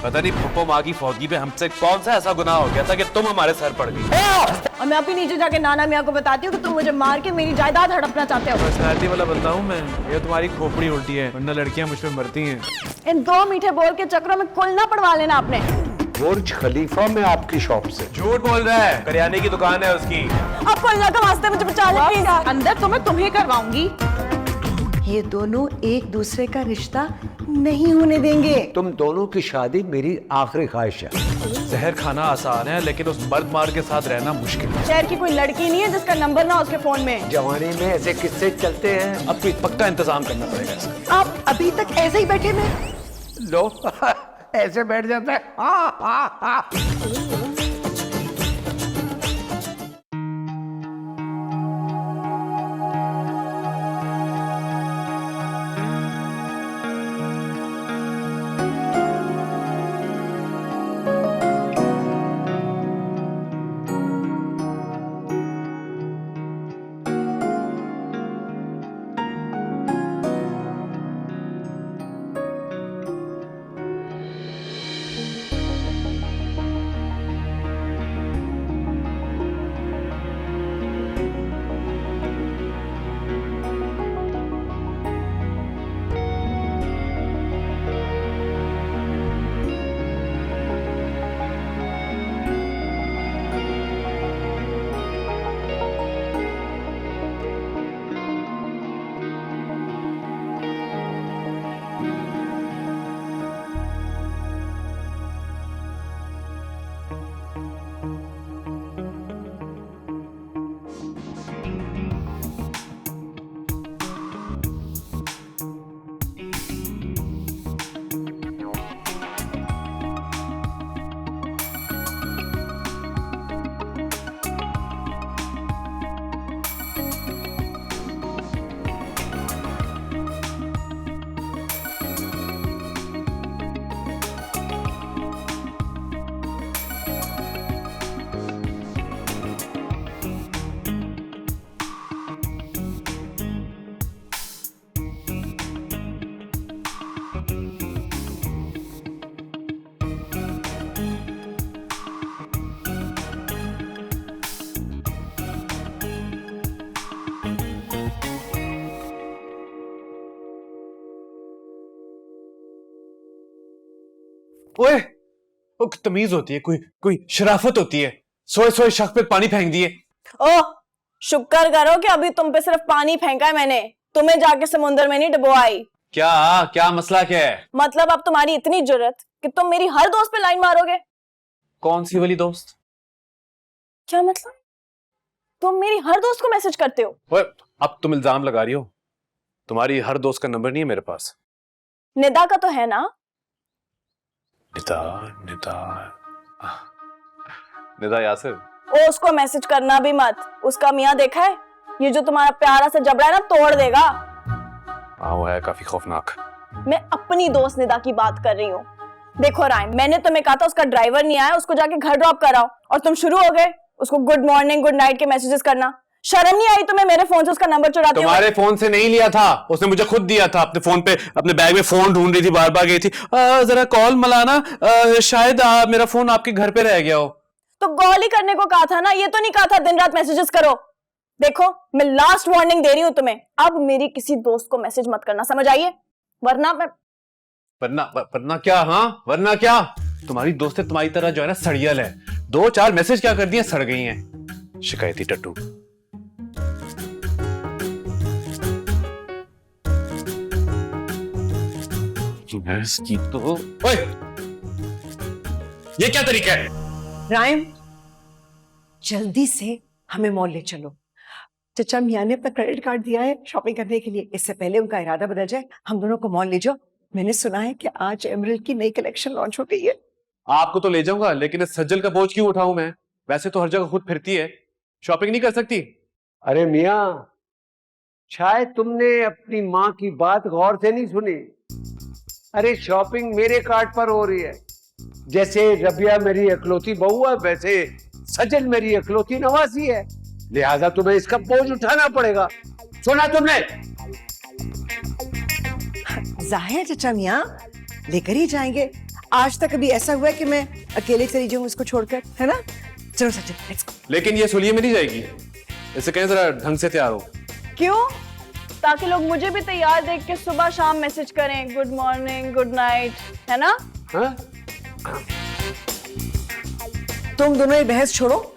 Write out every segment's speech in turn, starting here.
पता नहीं पप्पो माँ की फौगी पे हमसे कौन सा ऐसा गुनाह हो गया था कि तुम हमारे सर पड़ गई। और मैं अभी नीचे जाके नाना मियाँ को बताती हूँ कि तुम मुझे मार के मेरी जायदाद हड़पना चाहते हो। पर्सनैलिटी वाला बंदा हूँ मैं, ये तुम्हारी खोपड़ी उल्टी है, वरना लड़कियां मुझ पे मरती हैं। इन 2 मीठे बोल के चक्रों में कुल ना पड़वा लेना आपने। बुर्ज खलीफा में आपकी शॉप से। झूठ बोल रहा है, करियाने की दुकान है उसकी। अब कुल ना का वास्ते मुझे बचा ले प्लीज। अंदर तो मैं तुम्हें करवाऊंगी। ये दोनों एक दूसरे का रिश्ता नहीं होने देंगे। तुम दोनों की शादी मेरी आखिरी ख्वाहिश है। जहर खाना आसान है, लेकिन उस मर्द मार के साथ रहना मुश्किल है। शहर की कोई लड़की नहीं है जिसका नंबर ना उसके फोन में। जवानी में ऐसे किस्से चलते हैं। अब कोई पक्का इंतजाम करना पड़ेगा इसका। आप अभी तक ऐसे ही बैठे में लो ऐसे बैठ जाता है। ओए, ओ, तमीज होती है, कोई शराफत होती है। सोए सोए शख्स पे पानी फेंक दिए। ओह, शुक्र करो कि अभी तुम पे सिर्फ पानी फेंका है मैंने, तुम्हें जाके समुद्र में नहीं डुबोआई। क्या क्या मसला क्या है? मतलब अब तुम्हारी इतनी जुर्रत कि तुम मेरी हर दोस्त पे लाइन मारोगे। कौन सी वाली दोस्त? क्या मतलब? तुम मेरी हर दोस्त को मैसेज करते हो? ओए, अब तुम इल्जाम लगा रही हो। तुम्हारी हर दोस्त का नंबर नहीं है मेरे पास। निदा का तो है ना? निदा निदा निदा यासिर। ओ, उसको मैसेज करना भी मत। उसका मियाँ देखा है, ये जो तुम्हारा प्यारा सा जबड़ा है ना, तोड़ देगा। हाँ, वो है काफी खौफनाक। मैं अपनी दोस्त निदा की बात कर रही हूँ। देखो रायम, मैंने तुम्हें कहा था उसका ड्राइवर नहीं आया, उसको जाके घर ड्रॉप कराओ, और तुम शुरू हो गए उसको गुड मॉर्निंग गुड नाइट के मैसेजेस करना। शर्म नहीं आई तुम्हें मेरे फोन से उसका नंबर चुराते हो? तुम्हारे फोन से नहीं लिया था, उसने मुझे खुद दिया था। अपने फोन पे अपने बैग में फोन ढूंढ रही थी, बार बार गई थी। जरा कॉल मलाना, शायद मेरा फोन आपके घर पे रह गया हो। तो कॉल ही करने को कहा था ना, ये तो नहीं कहा था दिन रात मैसेजेस करो। देखो, मैं लास्ट वार्निंग दे रही हूँ तुम्हें, अब मेरी किसी दोस्त को मैसेज मत करना, समझ आइए? वरना मैं वरना क्या? हाँ, वरना क्या? तुम्हारी दोस्तें तुम्हारी तरह जो है ना सड़ियल है। 2-4 मैसेज क्या कर दिए, सड़ गई हैं। शिकायती टट्टू। तो ओए, ये क्या तरीका है? रायम, जल्दी से हमें मॉल ले चलो। चचा मियाँ ने अपना क्रेडिट कार्ड दिया है शॉपिंग करने के लिए। इससे पहले उनका इरादा बदल जाए, हम दोनों को मॉल ले जाओ। मैंने सुना है कि आज एमरल्ड की नई कलेक्शन लॉन्च हो गई है। आपको तो ले जाऊंगा, लेकिन इस सज्जल का बोझ क्यों उठाऊं मैं? वैसे तो हर जगह खुद फिरती है, शॉपिंग नहीं कर सकती। अरे मियाँ, शायद तुमने अपनी माँ की बात गौर से नहीं सुनी। अरे शॉपिंग मेरे कार्ड पर हो रही है। जैसे रबिया मेरी इकलौती बहू है, वैसे सजल मेरी इकलौती नवासी है, लिहाजा तुम्हें इसका बोझ उठाना पड़ेगा। सुना तुमने? जाहिर चचा मियाँ लेकर ही जाएंगे। आज तक कभी ऐसा हुआ है कि मैं अकेले चली जाऊं उसको छोड़कर, है ना? चलो सचिन, लेट्स गो। लेकिन ये सुलिए में नहीं जाएगी, इसे कहें जरा ढंग से तैयार हो। क्यों? ताकि लोग मुझे भी तैयार देख के सुबह शाम मैसेज करें, गुड मॉर्निंग, गुड नाइट, है ना? हाँ? तुम दोनों ये बहस छोड़ो,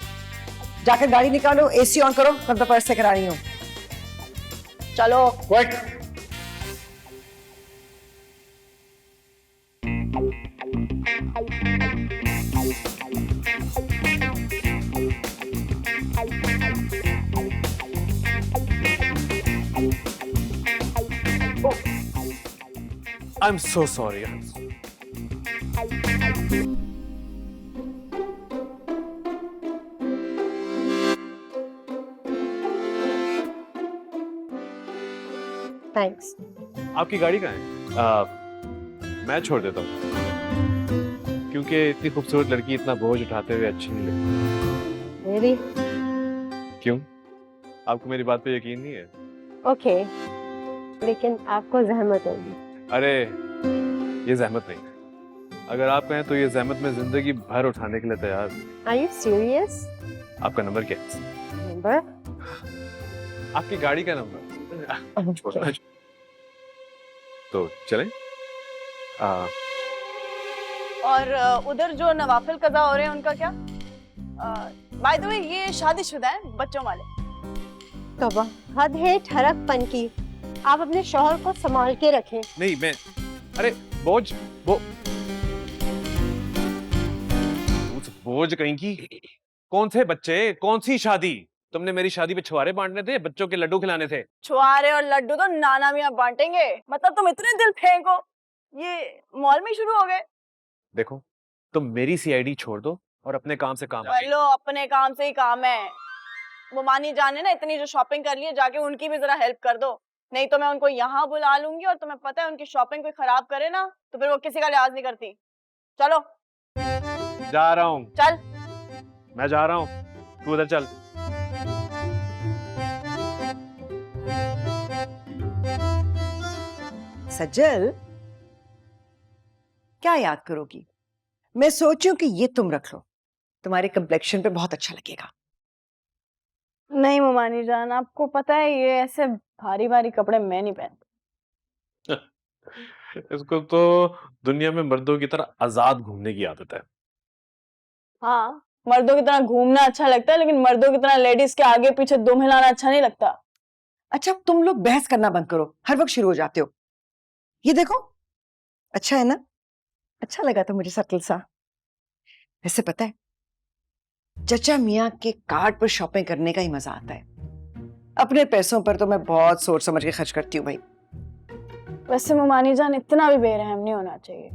जाकर गाड़ी निकालो, एसी ऑन करो, मैं तो पर्स से करा रही हूँ। चलो। Quick. I'm so sorry. Thanks. आपकी गाड़ी कहाँ है? मैं छोड़ देता हूँ, क्योंकि इतनी खूबसूरत लड़की इतना बोझ उठाते हुए अच्छी नहीं लगती। रियली? क्यों? आपको मेरी बात पे यकीन नहीं है? ओके, लेकिन आपको जहमत होगी। अरे ये जहमत नहीं है, अगर आप कहें तो ये जहमत में जिंदगी भर उठाने के लिए तैयार हूं। Are you serious? आपका नंबर क्या है? नंबर? आपकी गाड़ी का नंबर। छोड़ना। तो चलें? और उधर जो नवाफिल कज़ा हो रहे हैं उनका क्या? बाय द वे ये शादीशुदा है, बच्चों वाले। तौबा, हद है ठरकपन की। आप अपने शौहर को संभाल के रखें। नहीं मैं, अरे बोझ बोझ कहीं की। कौन थे बच्चे, कौन सी शादी? तुमने मेरी शादी पे छुआरे बांटने थे, बच्चों के लड्डू खिलाने थे? छुआरे और लड्डू तो नाना मियाँ बांटेंगे। मतलब तुम इतने दिल फेंको, ये मॉल में शुरू हो गए। देखो, तुम मेरी सीआईडी छोड़ दो और अपने काम से काम चलो, अपने काम से ही काम है। वो मानी जाने ना इतनी जो शॉपिंग कर ली है, जाके उनकी भी जरा हेल्प कर दो, नहीं तो मैं उनको यहाँ बुला लूंगी और तुम्हें पता है उनकी शॉपिंग कोई खराब करे ना तो फिर वो किसी का लिहाज नहीं करती। चलो। जा रहा हूँ। चल। मैं जा रहा हूँ, तू उधर चल। सज्जल, क्या याद करोगी? मैं सोचूं कि ये तुम रख लो, तुम्हारे कंप्लेक्शन पे बहुत अच्छा लगेगा। नहीं मुमानी जान, आपको पता है ये ऐसे भारी भारी कपड़े मैं नहीं पहनती। इसको तो दुनिया में मर्दों की तरह आजाद घूमने की आदत है। हाँ, मर्दों की तरह घूमना अच्छा लगता है, लेकिन मर्दों की तरह लेडीज के आगे पीछे दुम हिलाना अच्छा नहीं लगता। अच्छा, तुम लोग बहस करना बंद करो, हर वक्त शुरू हो जाते हो। ये देखो, अच्छा है ना? अच्छा लगा तो मुझे सटल सा। वैसे पता है, चचा मियाँ के कार्ड पर शॉपिंग करने का ही मजा आता है। अपने पैसों पर तो मैं बहुत सोच समझ के खर्च करती हूँ भाई। वैसे मुमानी जान, इतना भी बेरहम नहीं होना चाहिए।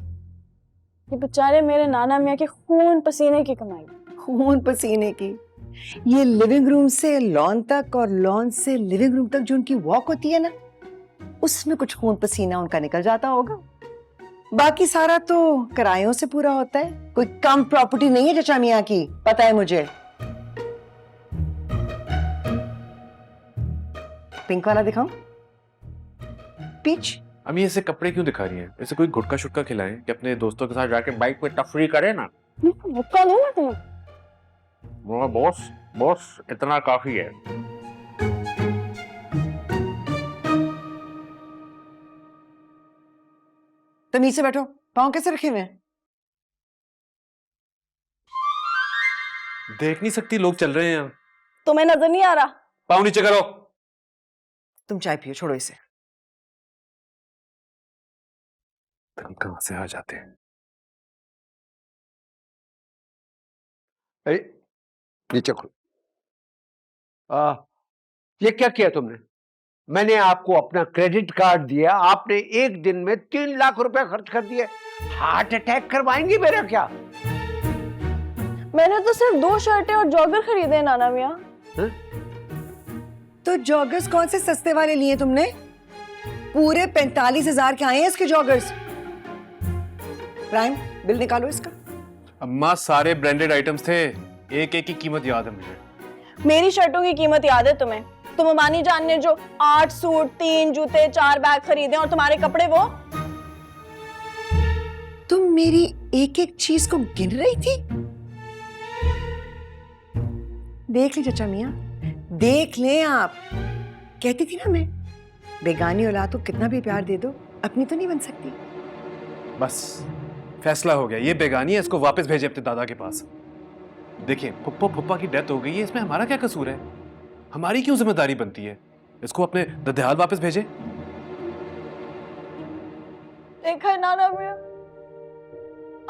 ये बेचारे मेरे नाना मियाँ के खून पसीने की कमाई। खून पसीने की? ये लिविंग रूम से लॉन तक और लॉन से लिविंग रूम तक जो उनकी वॉक होती है ना, उसमें कुछ खून पसीना उनका निकल जाता होगा। बाकी सारा तो किरायों से पूरा होता है। कोई कम प्रॉपर्टी नहीं है चचा मियाँ की, पता है मुझे। पिंक वाला दिखाऊं? पीच? अम्मी ऐसे कपड़े क्यों दिखा रही हैं? ऐसे कोई गुटका शुटका खिलाएं कि अपने दोस्तों के साथ जाके बाइक पे तफरी करे ना। गुटका लो ना तुम। बॉस बॉस इतना काफी है। तमीज से बैठो, पाँव कैसे रखे हुए हैं? देख नहीं सकती लोग चल रहे हैं। तुम्हें नजर नहीं आ रहा? पाँव नीचे करो। तुम चाय पियो, छोड़ो इसे। हम कहां से आ जाते हैं? अरे नीचे खोलो। ये क्या किया तुमने? मैंने आपको अपना क्रेडिट कार्ड दिया, आपने एक दिन में 3 लाख रुपए खर्च कर दिए। हार्ट अटैक करवाएंगी मेरा क्या? मैंने तो सिर्फ 2 शर्टें और जॉगर खरीदे नाना मियाँ। तो जॉगर्स कौन से सस्ते वाले लिए तुमने? पूरे 45,000 के आए हैं इसके जॉगर्स। प्राइम बिल निकालो इसका। अम्मा सारे ब्रांडेड आइटम्स थे, एक एक की कीमत याद है मुझे। मेरी शर्टों की कीमत याद है तुम्हें? तुम अमानी जान ने जो 8 सूट, 3 जूते, 4 बैग खरीदे और तुम्हारे कपड़े वो। तुम मेरी एक एक चीज को गिन रही थी। देख ले चाचा मियां, देख ले आप। कहती थी ना मैं, बेगानी औलाद को कितना भी प्यार दे दो, अपनी तो नहीं बन सकती। बस फैसला हो गया, ये बेगानी है, इसको वापस भेजे अपने दादा के पास। देखिए फुप्पो फुप्पा की डेथ हो गई है, इसमें हमारा क्या कसूर है? हमारी क्यों जिम्मेदारी बनती है? इसको अपने दद्याल वापस भेजे। देखा है नाना मियां,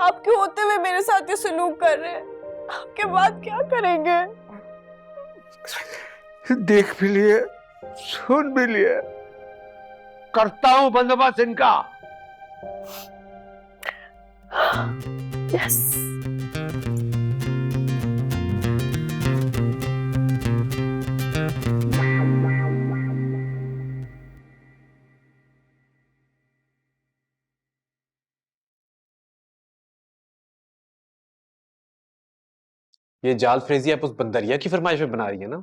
आपके होते हुए मेरे साथ ये सलूक कर रहे हैं, आपके बाद क्या करेंगे? देख भी लिए, सुन भी लिए, करता हूं बंदोबस्त इनका। यस। ये जाल फ्रेजी आप उस बंदरिया की फरमाइश पे बना रही है ना?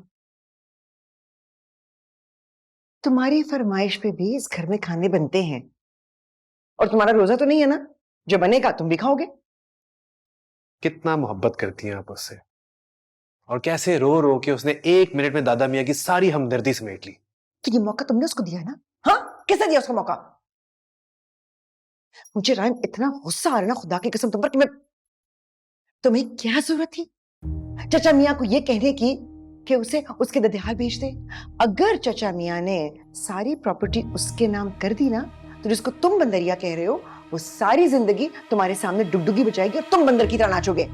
तुम्हारी फरमाइश पे भी इस घर में खाने बनते हैं, और तुम्हारा रोजा तो नहीं है ना, जो बनेगा तुम भी खाओगे। कितना मोहब्बत करती हैं आप उससे, और कैसे रो रो के उसने 1 मिनट में दादा मियां की सारी हमदर्दी समेट ली। तो ये मौका तुमने उसको दिया ना? हाँ, किसने दिया उसको मौका? मुझे रायन इतना गुस्सा आ रहा है ना, खुदा की कसम तुम पर, कि मैं, तुम्हें क्या जरूरत थी चाचा मियां को ये कहने की कि उसे उसके ददियाल भेज दे? अगर चाचा मियां ने सारी प्रॉपर्टी उसके नाम कर दी ना, तो जिसको तुम बंदरिया कह रहे हो, वो सारी जिंदगी तुम्हारे सामने डुगडुगी बजाएगी और तुम बंदर की तरह नाचोगे।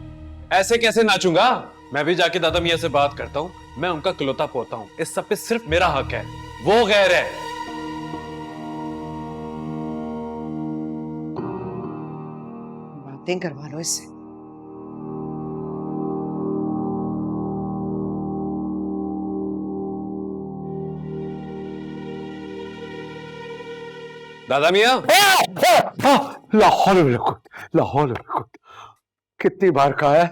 ऐसे कैसे नाचूंगा? मैं भी जाके दादा मियां से बात करता हूँ, मैं उनका इकलौता पोता हूँ, इस सब पे सिर्फ मेरा हक है, वो गैर है। बातें करवा लो इससे। दादा मियां, लाहौल लाहौल, कितनी बार कहा है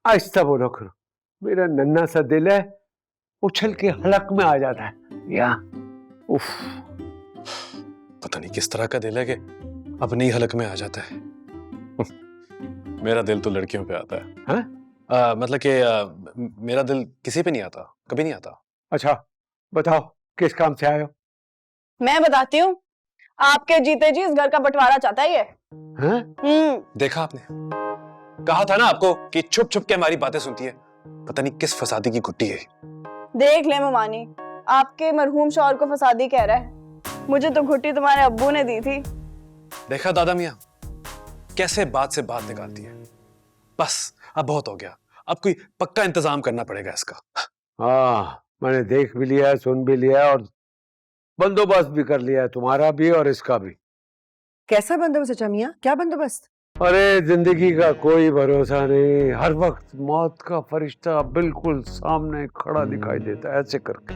आहिस्ता बोलो करो, मेरा नन्हा सा दिल है उछल के हलक में आ जाता है। या उफ, पता नहीं किस तरह का दिल है कि अपने ही हलक में आ जाता है। मेरा दिल तो लड़कियों पे आता है। हाँ? मतलब कि मेरा दिल किसी पे नहीं आता, कभी नहीं आता। अच्छा बताओ किस काम से आए हो? मैं बताती हूँ, आपके जीते जी इस घर का बंटवारा चाहता है ये। हाँ? देखा आपने, कहा था ना आपको कि छुप छुप के हमारी बातें सुनती है, पता नहीं किस फसादी की गुट्टी है। देख ले ममानी, आपके मरहूम शौहर को फसादी कह रहा है, मुझे तो घुट्टी तुम्हारे अब्बू ने दी थी। देखा दादा मियां, कैसे बात से बात निकालती है। बस अब बहुत हो गया, अब कोई पक्का इंतजाम करना पड़ेगा इसका। हाँ, मैंने देख भी लिया है, सुन भी लिया है, और बंदोबस्त भी कर लिया है, तुम्हारा भी और इसका भी। कैसा बंदोबस्त चाचा मियां? क्या बंदोबस्त? अरे जिंदगी का कोई भरोसा नहीं, हर वक्त मौत का फरिश्ता बिल्कुल सामने खड़ा दिखाई देता है, ऐसे करके,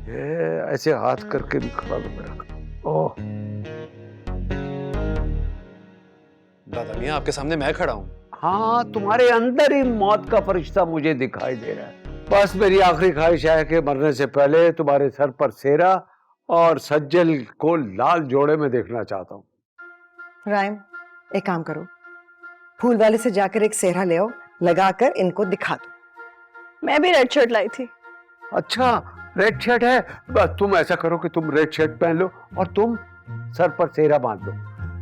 ये ऐसे हाथ करके भी खड़ा हो मेरा। ओह, दादा मियां आपके सामने मैं खड़ा हूं। हाँ, तुम्हारे अंदर ही मौत का फरिश्ता मुझे दिखाई दे रहा है। बस मेरी आखिरी ख्वाहिश है कि मरने से पहले तुम्हारे सर पर सेहरा और सज्जल को लाल जोड़े में देखना चाहता हूँ। रायम, एक काम करो, फूल वाले से जाकर एक सेहरा ले आओ, लगाकर इनको दिखा दो। मैं भी रेड शर्ट लाई थी। अच्छा, रेड शर्ट है? बस तुम ऐसा करो कि तुम रेड शर्ट पहन लो और तुम सर पर सेहरा बांध लो,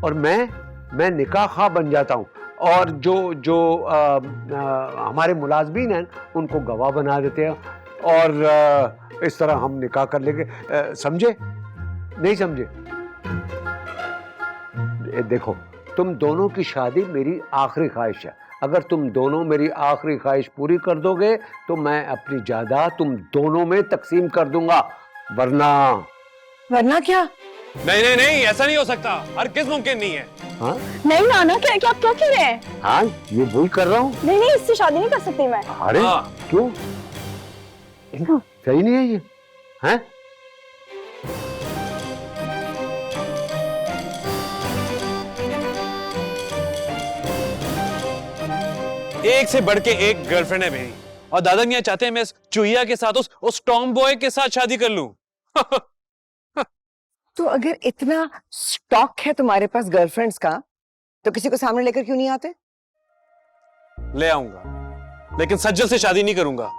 और मैं निकाह खा बन जाता हूँ, और जो हमारे मुलाजमीन हैं उनको गवाह बना देते हैं, और इस तरह हम निकाह कर लेंगे। समझे? नहीं समझे? देखो, तुम दोनों की शादी मेरी आखिरी ख्वाहिश है। अगर तुम दोनों मेरी आखिरी ख्वाहिश पूरी कर दोगे तो मैं अपनी जायदाद तुम दोनों में तकसीम कर दूंगा, वरना क्या? नहीं नहीं नहीं, ऐसा नहीं हो सकता, हर किस मुमकिन नहीं है। हाँ? नहीं नाना, क्या क्या आप क्या कह रहे हैं? हाँ, ये भूल कर रहा हूँ। नहीं नहीं, इससे शादी नहीं कर सकती मैं। अरे क्यों? सही नहीं है ये? हैं? एक से बढ़ के एक गर्लफ्रेंड है मेरी, और दादा मियां चाहते हैं मैं इस चुहिया के साथ उस टॉम बॉय के साथ शादी कर लूं। तो अगर इतना स्टॉक है तुम्हारे पास गर्लफ्रेंड्स का, तो किसी को सामने लेकर क्यों नहीं आते? ले आऊंगा, लेकिन सज्जल से शादी नहीं करूंगा।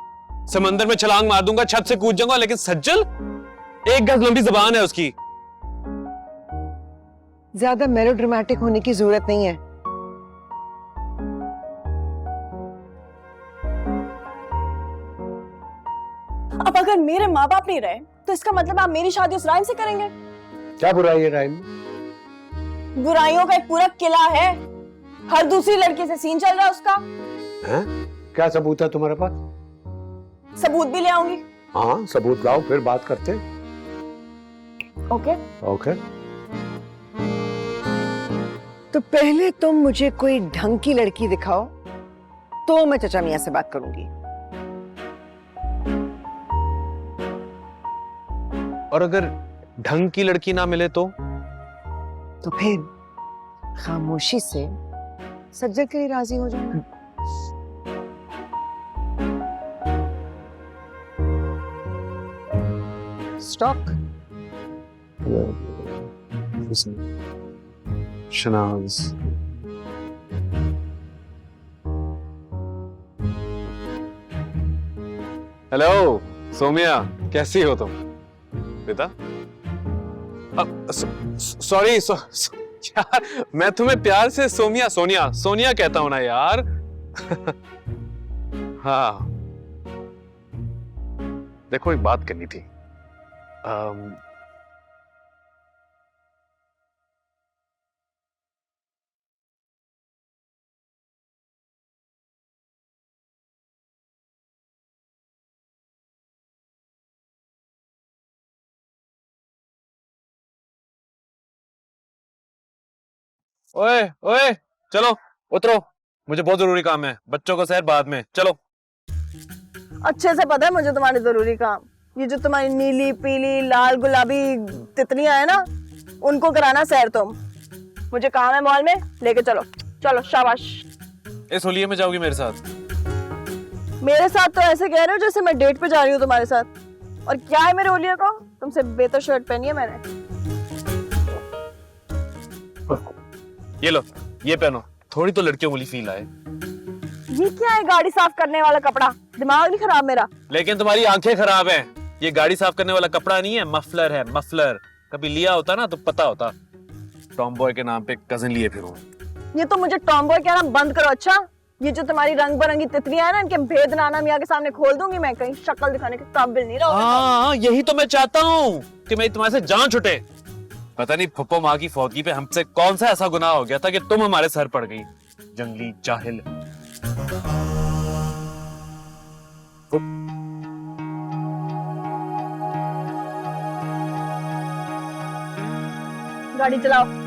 समंदर में छलांग मार दूंगा, छत से कूद जाऊंगा, लेकिन सज्जल, 1 गज लंबी जबान है उसकी। ज्यादा मेलोड्रामेटिक होने की जरूरत नहीं है। अब अगर मेरे माँ बाप नहीं रहे तो इसका मतलब आप मेरी शादी उस राइम से करेंगे? क्या बुराई है राइम? बुराइयों का एक पूरा किला है। हर दूसरी लड़की से सीन चल रहा है उसका। हैं? क्या सबूत है तुम्हारे पास? सबूत भी ले आऊंगी। हाँ, सबूत लाओ, फिर बात करते हैं। ओके। ओके। तो पहले तुम मुझे कोई ढंग की लड़की दिखाओ, तो मैं चचा मियां से बात करूंगी। और अगर ढंग की लड़की ना मिले तो फिर खामोशी से सज्जल के लिए राजी हो जाना। स्टॉक। शनाज, हेलो सोमिया, कैसी हो तुम? बेटा, सॉरी यार, मैं तुम्हें प्यार से सोमिया सोनिया कहता हूं ना यार। हाँ, देखो एक बात करनी थी। ओए ओए, चलो उतरो, मुझे बहुत जरूरी काम है। बच्चों को सैर बाद में, चलो। अच्छे से पता है मुझे तुम्हारे जरूरी काम। ये जो तुम्हारी नीली पीली लाल गुलाबी तितलियां है ना, उनको कराना सैर। तुम, मुझे काम है मॉल में, लेके चलो। चलो शाबाश। इस होलिये में जाओगी मेरे साथ? मेरे साथ तो ऐसे कह रहे हो जैसे मैं डेट पे जा रही हूँ तुम्हारे साथ। और क्या है मेरे होलिये को? तुमसे बेहतर शर्ट पहनी है मैंने। ये लो, ये पहनो, थोड़ी तो लड़कियों वाली फील आए। ये क्या है? गाड़ी साफ करने वाला कपड़ा? दिमाग नहीं खराब मेरा? लेकिन तुम्हारी आंखें खराब हैं। ये गाड़ी साफ करने वाला कपड़ा नहीं है, मफलर है, मफलर। कभी लिया होता ना तो पता होता। टॉम बॉय के नाम पे कजिन लिए फिरो। ये तो मुझे टॉम बॉय कहना बंद करो। अच्छा, ये जो तुम्हारी रंग बिरंगी तितलियां है ना, इनके भेद नाना मियां के सामने खोल दूंगी मैं। कहीं शक्ल दिखाने के काबिल नहीं रहोगे। हाँ, यही तो मैं चाहता हूँ कि मैं तुम्हारे से जान छुटे। पता नहीं फुप्पो माँ की फौतगी पे हमसे कौन सा ऐसा गुनाह हो गया था कि तुम हमारे सर पड़ गई, जंगली जाहिल। गाड़ी चलाओ।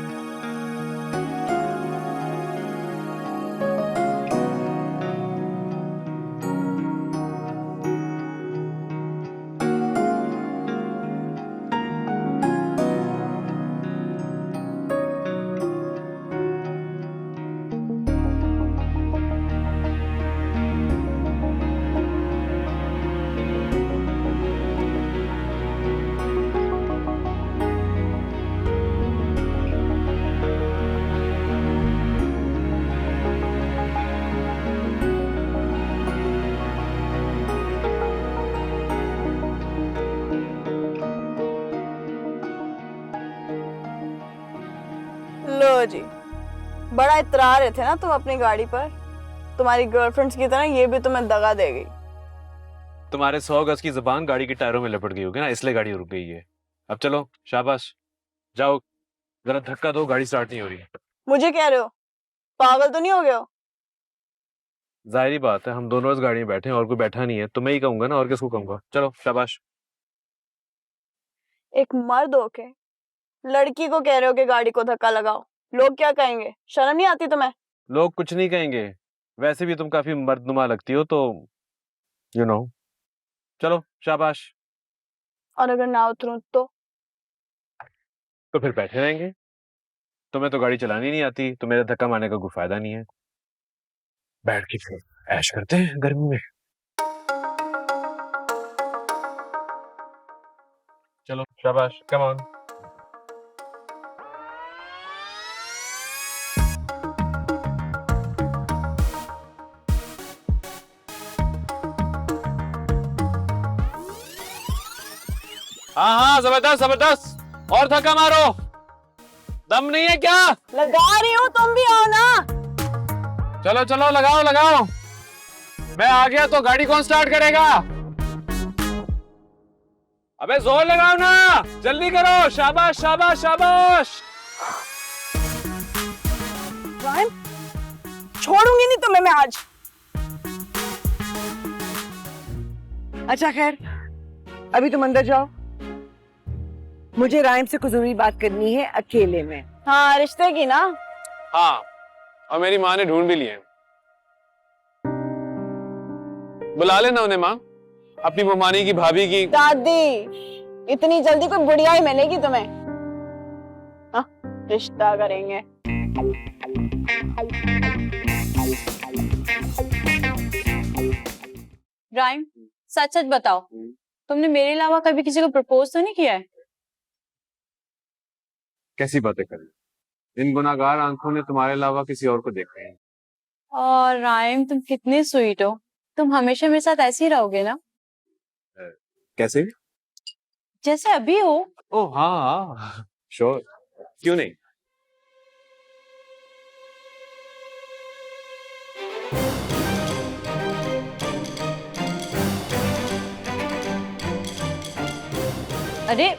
लो जी, बड़ा इतरा रहे थे ना तुम अपनी गाड़ी पर। तुम्हारी गर्लफ्रेंड्स की तरह ये भी तुम्हें दगा दे गई। तुम्हारे 100 गज की जुबान गाड़ी के टायरों में लपट गई होगी ना, इसलिए गाड़ी रुक गई है। अब चलो, शाबाश, जाओ, जरा धक्का दो, गाड़ी स्टार्ट नहीं हो रही। मुझे कह रहे हो? पागल तो नहीं हो गए हो? जाहिर बात है, हम दोनों इस गाड़ी में बैठे हैं और कोई बैठा नहीं है, तो मैं ही कहूंगा ना, और किसको कहूंगा। चलो शाबाश। एक मर्द होके लड़की को कह रहे हो कि गाड़ी को धक्का लगाओ। लोग क्या कहेंगे? शर्म नहीं आती तुम्हें? लोग कुछ नहीं कहेंगे, वैसे भी तुम काफी मर्दनुमा लगती हो, तो यू नो। चलो शाबाश। और अगर ना उतरूं तो फिर बैठे रहेंगे। तुम्हें तो गाड़ी चलानी नहीं आती, तो मेरा धक्का मारने का कोई फायदा नहीं है। बैठ के फिर ऐश करते हैं गर्मी में। चलो शाबाश, कम ऑन। हाँ हाँ, जबरदस्त जबरदस्त, और धक्का मारो। दम नहीं है क्या? लगा रही हूँ, तुम भी आओ ना। चलो चलो, लगाओ लगाओ। मैं आ गया तो गाड़ी कौन स्टार्ट करेगा? अबे जोर लगाओ ना, जल्दी करो। शाबाश शाबाश शाबाश। राइम, छोड़ूंगी नहीं तुम्हें मैं आज। अच्छा खैर, अभी तुम अंदर जाओ, मुझे राइम से कुछ जरूरी बात करनी है अकेले में। हाँ, रिश्ते की ना। हाँ, और मेरी माँ ने ढूंढ भी लिए। बुला लेना उन्हें माँ, अपनी ममानी की, भाभी की। दादी, इतनी जल्दी कोई बुढ़िया ही मिलेगी तुम्हें? हाँ, रिश्ता करेंगे। राइम, सच सच बताओ, तुमने मेरे अलावा कभी किसी को प्रपोज तो नहीं किया है? कैसी बातें कर रही हो? इन गुनाहगार आंखों ने तुम्हारे अलावा किसी और को देखा है? और राइम, तुम कितने स्वीट हो। तुम हमेशा मेरे साथ ऐसे ही रहोगे ना, कैसे? जैसे अभी हो? ओह हाँ हाँ, श्योर, क्यों नहीं। अरे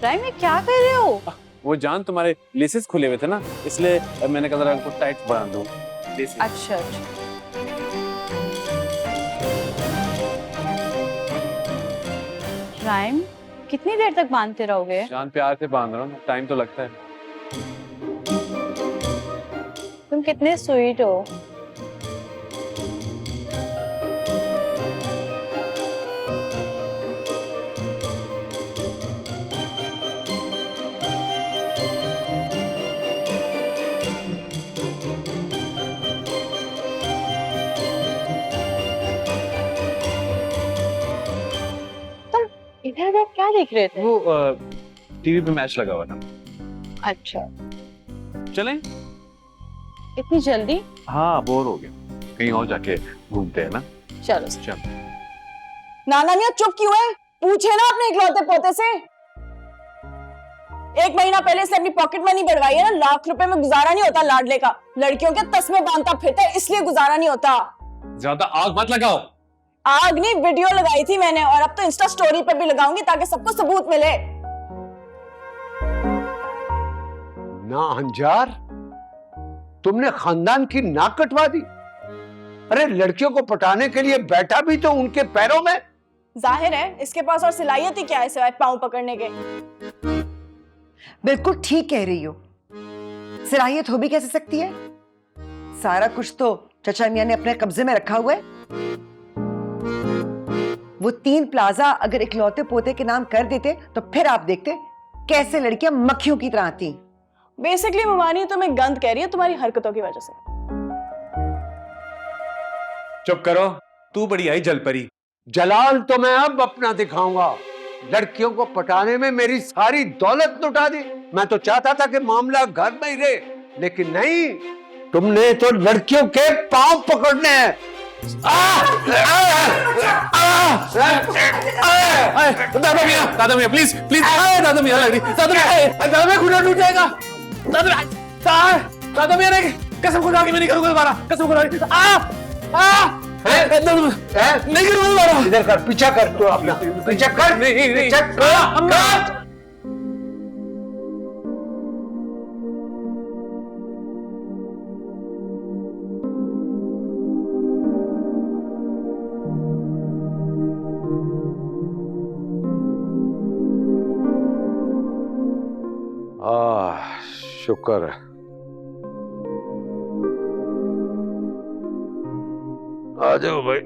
राइम, ये क्या कर रहे हो? वो जान, तुम्हारे लेसेस खुले हुए थे ना, इसलिए मैंने कहा जरा उनको टाइट बांध दूं। लेसेस। अच्छा अच्छा। राइम, कितनी देर तक बांधते रहोगे? जान, प्यार से बांध रहा हूँ, टाइम तो लगता है। तुम कितने स्वीट हो। इधर उधर क्या देख रहे थे? वो टीवी पे मैच लगा हुआ था। अच्छा, चलें? इतनी जल्दी? हाँ, बोर हो गया, कहीं और जाके घूमते हैं ना। चलो चल। नाना मियाँ चुप क्यों है? पूछे ना अपने इकलौते पोते से। 1 महीना पहले से अपनी पॉकेट मनी बढ़वाई है ना, लाख रुपए में गुजारा नहीं होता लाडले का। लड़कियों के तस्मे बांधता फिरता है, इसलिए गुजारा नहीं होता। ज्यादा आग मत लगाओ। आग नहीं, वीडियो लगाई थी मैंने, और अब तो इंस्टा स्टोरी पे भी लगाऊंगी ताकि सबको सबूत मिले। ना हंजार, तुमने खानदान की नाक कटवा दी। अरे लड़कियों को पटाने के लिए बैठा भी तो उनके पैरों में। जाहिर है इसके पास और सलाहियत ही क्या है सिवाय पांव पकड़ने के। बिल्कुल ठीक कह रही हो, सलाहियत हो भी कैसे सकती है? सारा कुछ तो चचा मियां ने अपने कब्जे में रखा हुआ है। वो 3 प्लाजा अगर इकलौते पोते के नाम कर देते तो फिर आप देखते कैसे लड़कियां मक्खियों की तरह आती। बेसिकली ममानी तो मैं गंद कह रही है तुम्हारी हरकतों की वजह से। चुप करो, तू बड़ी आई जलपरी। जलाल तो मैं अब अपना दिखाऊंगा। लड़कियों को पटाने में मेरी सारी दौलत लुटा दी। मैं तो चाहता था कि मामला घर में ही रहे, लेकिन नहीं, तुमने तो लड़कियों के पांव पकड़ने हैं। दादा मियाँ प्लीज प्लीज, दादा मियाँ लग रही, दादा मियाँ घुटना टूट जाएगा। दादा मियाँ ने कसम खुदा की मैं नहीं करूंगा दोबारा, कसम खुदा की। नहीं करूंगा दोबारा। इधर कर, पीछा कर, तू अपना पीछा कर। नहीं नहीं, पीछा कर। शुक्र है। आ जाओ भाई।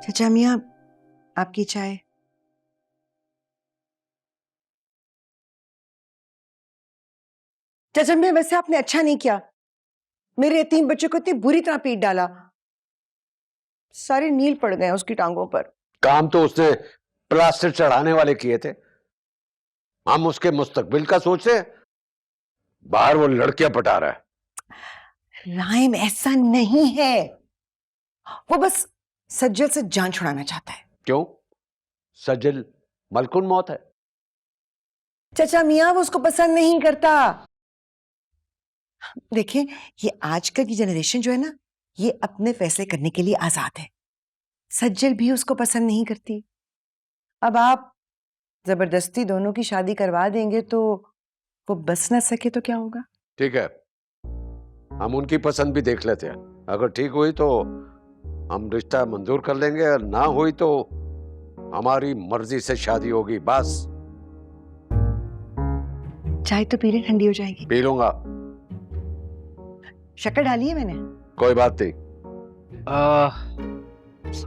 चचा मियां, आपकी चाय। चचा मियां, वैसे आपने अच्छा नहीं किया, मेरे यतीम बच्चे को इतनी बुरी तरह पीट डाला, सारे नील पड़ गए उसकी टांगों पर। काम तो उसने प्लास्टर चढ़ाने वाले किए थे, हम उसके मुस्तकबिल का सोच रहे हैं। बाहर वो लड़कियां पटा रहा है। राइम, ऐसा नहीं है, वो बस सज्जल से जान छुड़ाना चाहता है। क्यों? सज्जल मलकुन मौत है। चाचा मियाँ वो उसको पसंद नहीं करता। देखिए, ये आजकल की जनरेशन जो है ना, ये अपने फैसले करने के लिए आजाद है। सज्जल भी उसको पसंद नहीं करती। अब आप जबरदस्ती दोनों की शादी करवा देंगे तो वो बस ना सके तो क्या होगा? ठीक है, हम उनकी पसंद भी देख लेते हैं। अगर ठीक हुई तो हम रिश्ता मंजूर कर लेंगे, और ना हुई तो हमारी मर्जी से शादी होगी। बस चाय तो पी ले, ठंडी हो जाएगी। पी लूंगा। शक्कर डाली है मैंने। कोई बात नहीं।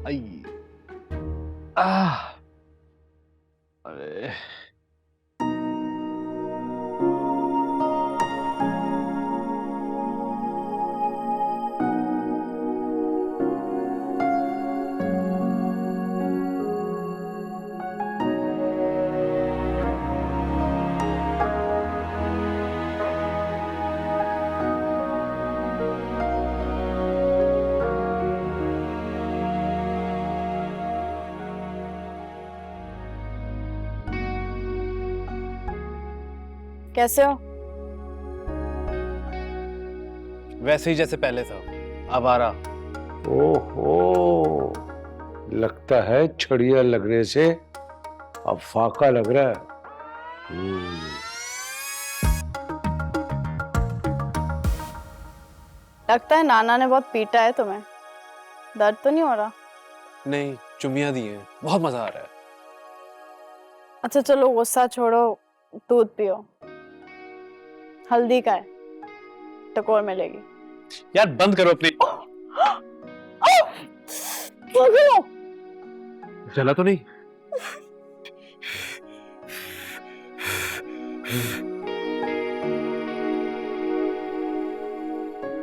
आई, आ, अरे कैसे हो? वैसे ही जैसे पहले था, अब आ रहा। ओहो, लगता है छड़िया लगने से अब फाका लग रहा है। लगता है नाना ने बहुत पीटा है तुम्हें। दर्द तो नहीं हो रहा? नहीं, चुमिया दी हैं, बहुत मजा आ रहा है। अच्छा चलो गुस्सा छोड़ो, दूध पियो। हल्दी का है, टकोर मिलेगी। यार बंद करो अपनी। चला तो नहीं?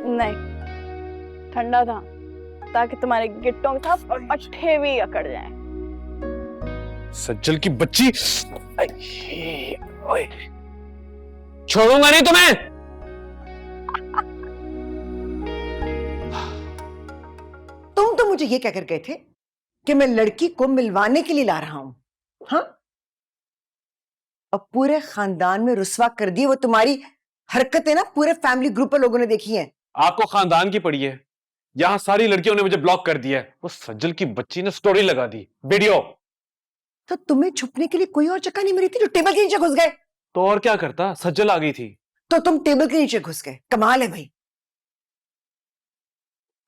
नहीं, ठंडा था ताकि तुम्हारे गिट्टों के साथ पट्टे भी अकड़ जाएं। सज्जल की बच्ची, ओए, छोड़ूंगा नहीं तुम्हें। तुम तो मुझे ये कहकर गए थे कि मैं लड़की को मिलवाने के लिए ला रहा हूं, हाँ? अब पूरे खानदान में रुस्वा कर दी वो तुम्हारी हरकतें ना, पूरे फैमिली ग्रुप पर लोगों ने देखी हैं। आपको खानदान की पड़ी है, यहां सारी लड़कियों ने मुझे ब्लॉक कर दिया है। वो सज्जल की बच्ची ने स्टोरी लगा दी, वीडियो। तो तुम्हें छुपने के लिए कोई और जगह नहीं मिली थी, जो टेबल के नीचे घुस गए? तो और क्या करता, सज्जल आ गई थी। तो तुम टेबल के नीचे घुस गए, कमाल है भाई।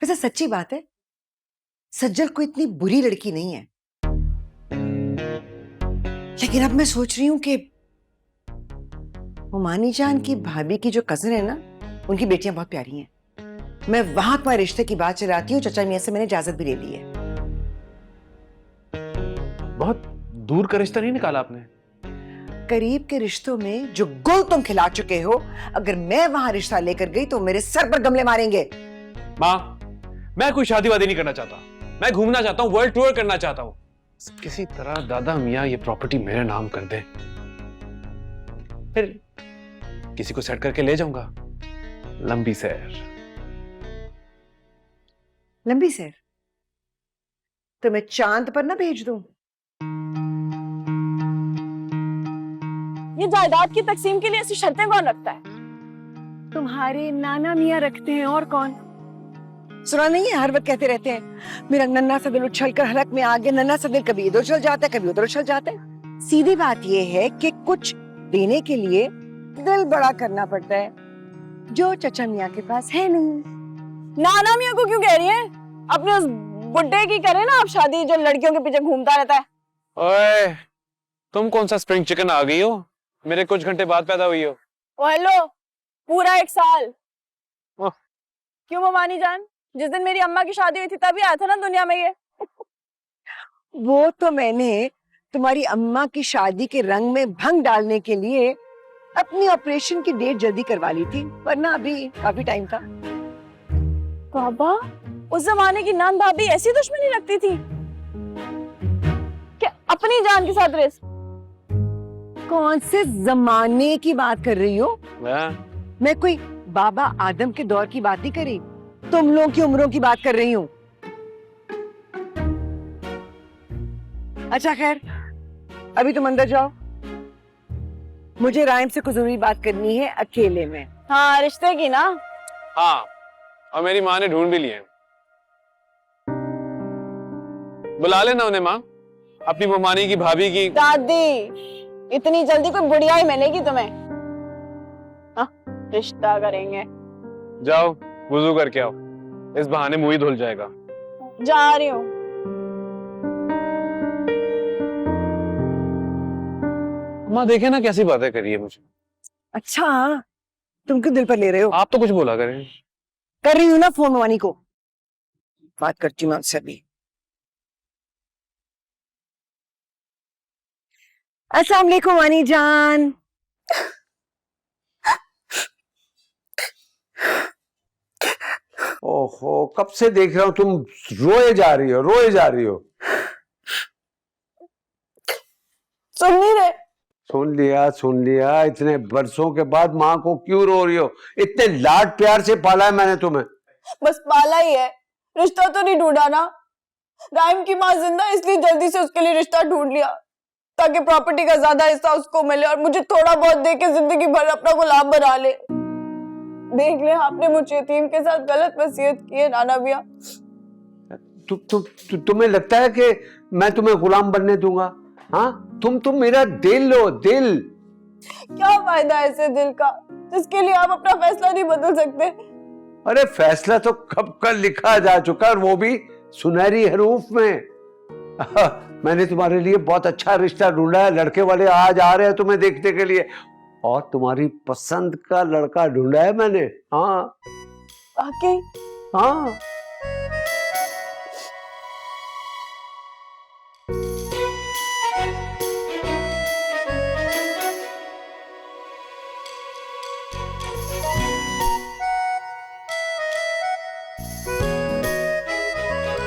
वैसे सच्ची बात है, सज्जल कोई इतनी बुरी लड़की नहीं है, लेकिन अब मैं सोच रही हूं कि हुमानी जान की भाभी की जो कजिन है ना, उनकी बेटियां बहुत प्यारी हैं। मैं वहां तुम्हारे रिश्ते की बात चलाती हूँ, चचा मियां से मैंने इजाजत भी ले ली है। बहुत दूर का रिश्ता नहीं निकाला आपने? करीब के रिश्तों में जो गुल तुम खिला चुके हो, अगर मैं वहां रिश्ता लेकर गई तो मेरे सर पर गमले मारेंगे। माँ, मैं कोई शादी वादी नहीं करना चाहता। मैं घूमना चाहता हूँ, वर्ल्ड टूर करना चाहता हूँ। किसी तरह दादा मियाँ ये प्रॉपर्टी मेरे नाम कर दें, फिर किसी को सेट करके ले जाऊंगा। लंबी सैर। लंबी सैर? तो मैं चांद पर ना भेज दूं? ये जायदाद की तकसीम के लिए ऐसी शर्तें कौन रखता है? तुम्हारे नाना मियाँ रखते हैं, और कौन? सुना नहीं है, हर वक्त कहते रहते हैं मेरा नन्ना सा दिल उछल कर हलक में आ गया। नन्ना सा दिल कभी इधर उछल जाता है, कभी उधर उछल जाता है। सीधी बात यह है कि कुछ देने के लिए दिल बड़ा करना पड़ता है, जो चचा मियाँ के पास है नहीं। नाना मियाँ को क्यों कह रही है? अपने उस बुड्ढे की करे ना आप शादी, जो लड़कियों के पीछे घूमता रहता है। ओए, तुम कौन सा स्प्रिंग चिकन आ गई हो? मेरे कुछ घंटे बाद पैदा हुई हो। ओ हेलो, पूरा 1 साल। ओह। क्यों ममानी जान, जिस दिन मेरी अम्मा की शादी हुई थी तभी आया था ना दुनिया में ये। वो तो मैंने तुम्हारी अम्मा की शादी के रंग में भंग डालने के लिए अपनी ऑपरेशन की डेट जल्दी करवा ली थी, वरना अभी काफी टाइम था। बाबा, उस जमाने की नान भाभी ऐसी दुश्मनी रखती थी कि अपनी जान के साथ रिस्क। कौन से जमाने की बात कर रही हो? मैं कोई बाबा आदम के दौर की बात नहीं कर रही, तुम लोगों की उम्रों की बात कर रही हूँ। अच्छा खैर, अभी तुम अंदर जाओ, मुझे राइम से कुछ जरूरी बात करनी है अकेले में। हाँ, रिश्ते की ना। हाँ, और मेरी माँ ने ढूंढ भी लिए। बुला लेना उन्हें माँ, अपनी ममानी की, भाभी की। दादी, इतनी जल्दी कोई बुढ़िया ही मिलेगी तुम्हें? हाँ, रिश्ता करेंगे। जाओ वुजू करके आओ, इस बहाने मुंह ही धुल जाएगा। जा रही हूँ। माँ देखे ना कैसी बातें करी है मुझे। अच्छा, तुम क्यों दिल पर ले रहे हो? आप तो कुछ बोला करें। कर रही हूँ ना फोन मवानी को, बात करती हूँ उनसे अभी। अस्सलाम वालेकुम वानी जान। ओहो, कब से देख रहा हूं तुम रोए जा रही हो, रोए जा रही हो। सुन नहीं रहे? सुन लिया। इतने बरसों के बाद माँ को क्यों रो रही हो? इतने लाड प्यार से पाला है मैंने तुम्हें। बस पाला ही है, रिश्ता तो नहीं ढूंढा ना। राइम की माँ जिंदा, इसलिए जल्दी से उसके लिए रिश्ता ढूंढ लिया ताकि प्रॉपर्टी का ज्यादा हिस्सा उसको मिले और मुझे थोड़ा बहुत देके जिंदगी भर अपना गुलाम बना ले। देख ले, आपने मुझे यतीम के साथ गलत वसीयत की है नाना भैया। तुम्हें लगता है कि मैं तुम्हें गुलाम बनने दूंगा? हाँ, तुम मेरा दिल लो, दिल। क्या फायदा ऐसे दिल का जिसके लिए आप अपना फैसला नहीं बदल सकते? अरे फैसला तो कब का लिखा जा चुका, और वो भी सुनहरी हरूफ में। मैंने तुम्हारे लिए बहुत अच्छा रिश्ता ढूंढा है, लड़के वाले आज आ रहे हैं तुम्हें देखने के लिए, और तुम्हारी पसंद का लड़का ढूंढा है मैंने। हाँ वाकई? हाँ।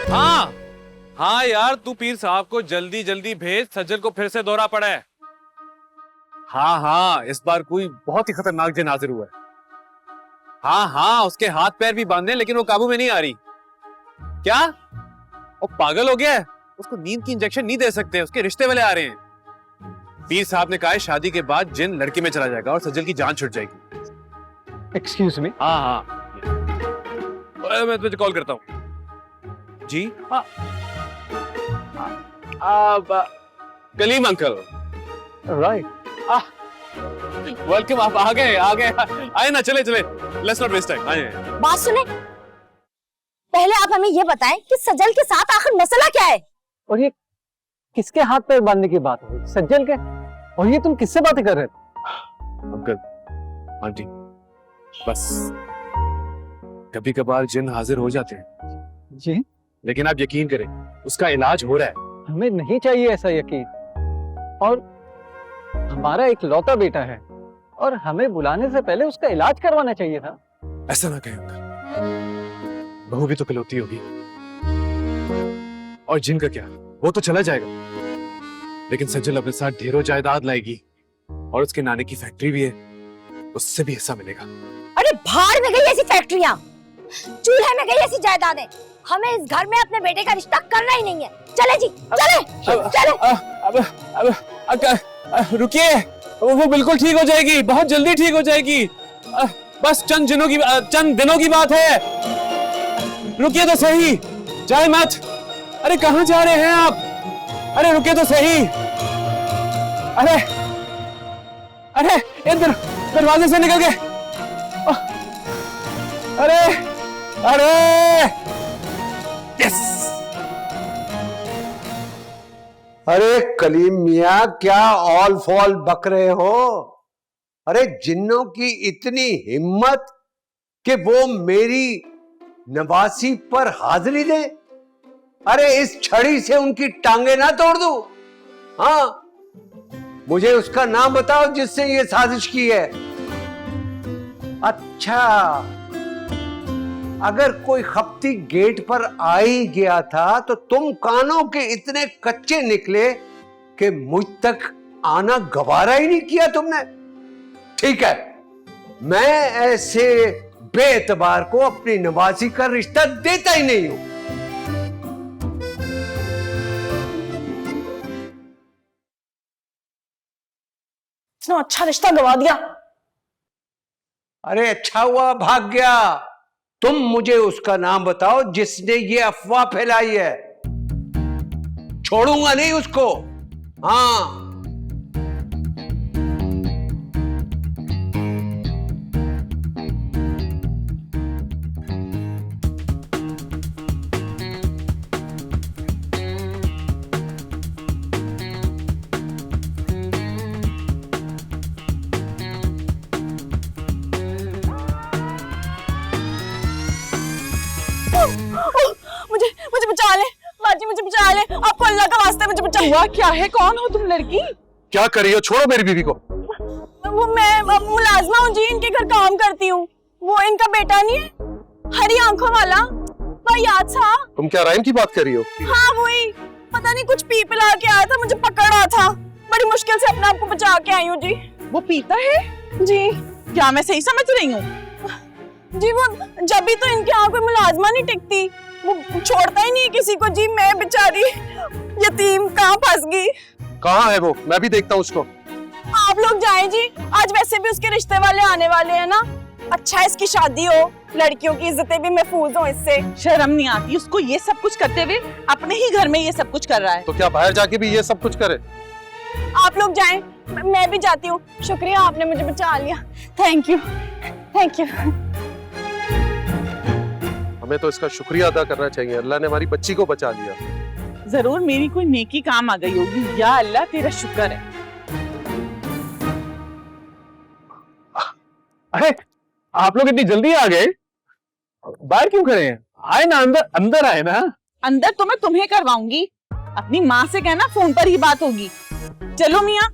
हाँ हाँ यार, तू पीर साहब को जल्दी जल्दी भेज, सज्जल को फिर से दौरा पड़ा है। हाँ हाँ, इस बार कोई बहुत ही खतरनाक जिन हाजिर हुआ है। हाँ हाँ, उसके हाथ पैर भी बांधे लेकिन वो काबू में नहीं आ रही। क्या वो पागल हो गया है? उसको नींद की इंजेक्शन नहीं दे सकते, उसके रिश्ते वाले आ रहे हैं। पीर साहब ने कहा है शादी के बाद जिन लड़की में चला जाएगा और सज्जल की जान छुट जाएगी। Excuse me. हाँ हाँ, मैं तुझे कॉल करता हूँ। जी हाँ, कलीम अंकल। राइट। वेलकम, आप आ गए आए ना, चले लेट्स नॉट वेस्ट टाइम, आए। बात सुने, पहले आप हमें ये बताएं कि सजल के साथ आखिर मसला क्या है? और ये किसके हाथ पैर बांधने की बात है? सज्जल के? और ये तुम किससे बातें कर रहे थे? अंकल आंटी, बस कभी कभार जिन हाजिर हो जाते हैं जी, लेकिन आप यकीन करें उसका इलाज हो रहा है। हमें नहीं चाहिए ऐसा यकीन। और हमारा एक लौता बेटा है और हमें बुलाने से पहले उसका इलाज करवाना चाहिए था। ऐसा ना कहें अंकल, बहू भी तो कलौती होगी। और जिन का क्या, वो तो चला जाएगा, लेकिन सज्जल अपने साथ ढेरों जायदाद लाएगी और उसके नाने की फैक्ट्री भी है, उससे भी हिस्सा मिलेगा। अरे भाड़ में गई ऐसी फैक्ट्रियां, चूल्हे में गई ऐसी जायदादें। हमें इस घर में अपने बेटे का रिश्ता करना ही नहीं है। चले जी, चले। रुकिए, वो बिल्कुल ठीक हो जाएगी, बहुत जल्दी ठीक हो जाएगी। बस चंद दिनों की बात है। रुकिए तो सही, जाए मत। अरे कहाँ जा रहे हैं आप? अरे रुकिए तो सही। अरे इधर दरवाजे से निकल गए। अरे यस। अरे कलीम मियाँ, क्या ऑल फॉल बक रहे हो? अरे जिन्नों की इतनी हिम्मत कि वो मेरी नवासी पर हाजिरी दे। अरे इस छड़ी से उनकी टांगे ना तोड़ दूं? हाँ, मुझे उसका नाम बताओ जिससे ये साजिश की है। अच्छा, अगर कोई खपती गेट पर आ ही गया था तो तुम कानों के इतने कच्चे निकले कि मुझ तक आना गवारा ही नहीं किया तुमने। ठीक है, मैं ऐसे बेएतबार को अपनी नवासी का रिश्ता देता ही नहीं हूं। इतना अच्छा रिश्ता गवा दिया। अरे अच्छा हुआ भाग गया। तुम मुझे उसका नाम बताओ जिसने ये अफवाह फैलाई है। छोड़ूंगा नहीं उसको। हाँ, मुझे मुझे बचा ले बाजी, मुझे बचा ले, आपको अल्लाह का वास्ता मुझे बचा। हुआ क्या है? कौन हो तुम लड़की? क्या कर रही हो? छोड़ो मेरी बीवी को। वो मैं मुलाजमा हूँ जी, इनके घर काम करती हूँ। वो इनका बेटा नहीं है, हरी आंखों वाला, वो याद था? तुम क्या राइम की बात कर रही हो? हाँ वही, पता नहीं कुछ पी पिला के आया था, मुझे पकड़ रहा था, बड़ी मुश्किल से अपने आप को बचा के आई हूँ जी। वो पीता है? जी क्या मैं सही समझ रही हूँ? जी, वो जब भी तो इनके यहाँ कोई मुलाजमा नहीं टिकती, वो छोड़ता ही नहीं किसी को जी। मैं बेचारी यतीम कहाँ फंस गई। कहाँ है वो? मैं भी देखता हूँ उसको। आप लोग जाएं जी, आज वैसे भी उसके रिश्ते वाले आने वाले हैं ना। अच्छा है इसकी शादी हो, लड़कियों की इज्जतें भी महफूज हो इससे। शर्म नहीं आती उसको ये सब कुछ करते हुए? अपने ही घर में ये सब कुछ कर रहा है। तो क्या बाहर जाके भी ये सब कुछ करे? आप लोग जाएं, मैं भी जाती हूँ। शुक्रिया, आपने मुझे बचा लिया। Thank you, thank you. हमें तो इसका शुक्रिया अदा करना चाहिए, अल्लाह ने हमारी बच्ची को बचा लिया। जरूर मेरी कोई नेकी काम आ गई होगी। या अल्लाह तेरा शुक्र है। अरे आप लोग इतनी जल्दी आ गए, बाहर क्यों खड़े हैं? आए ना, अंदर अंदर आए ना। अंदर तो मैं तुम्हें करवाऊंगी, अपनी माँ से कहना फोन पर ही बात होगी। चलो मियाँ।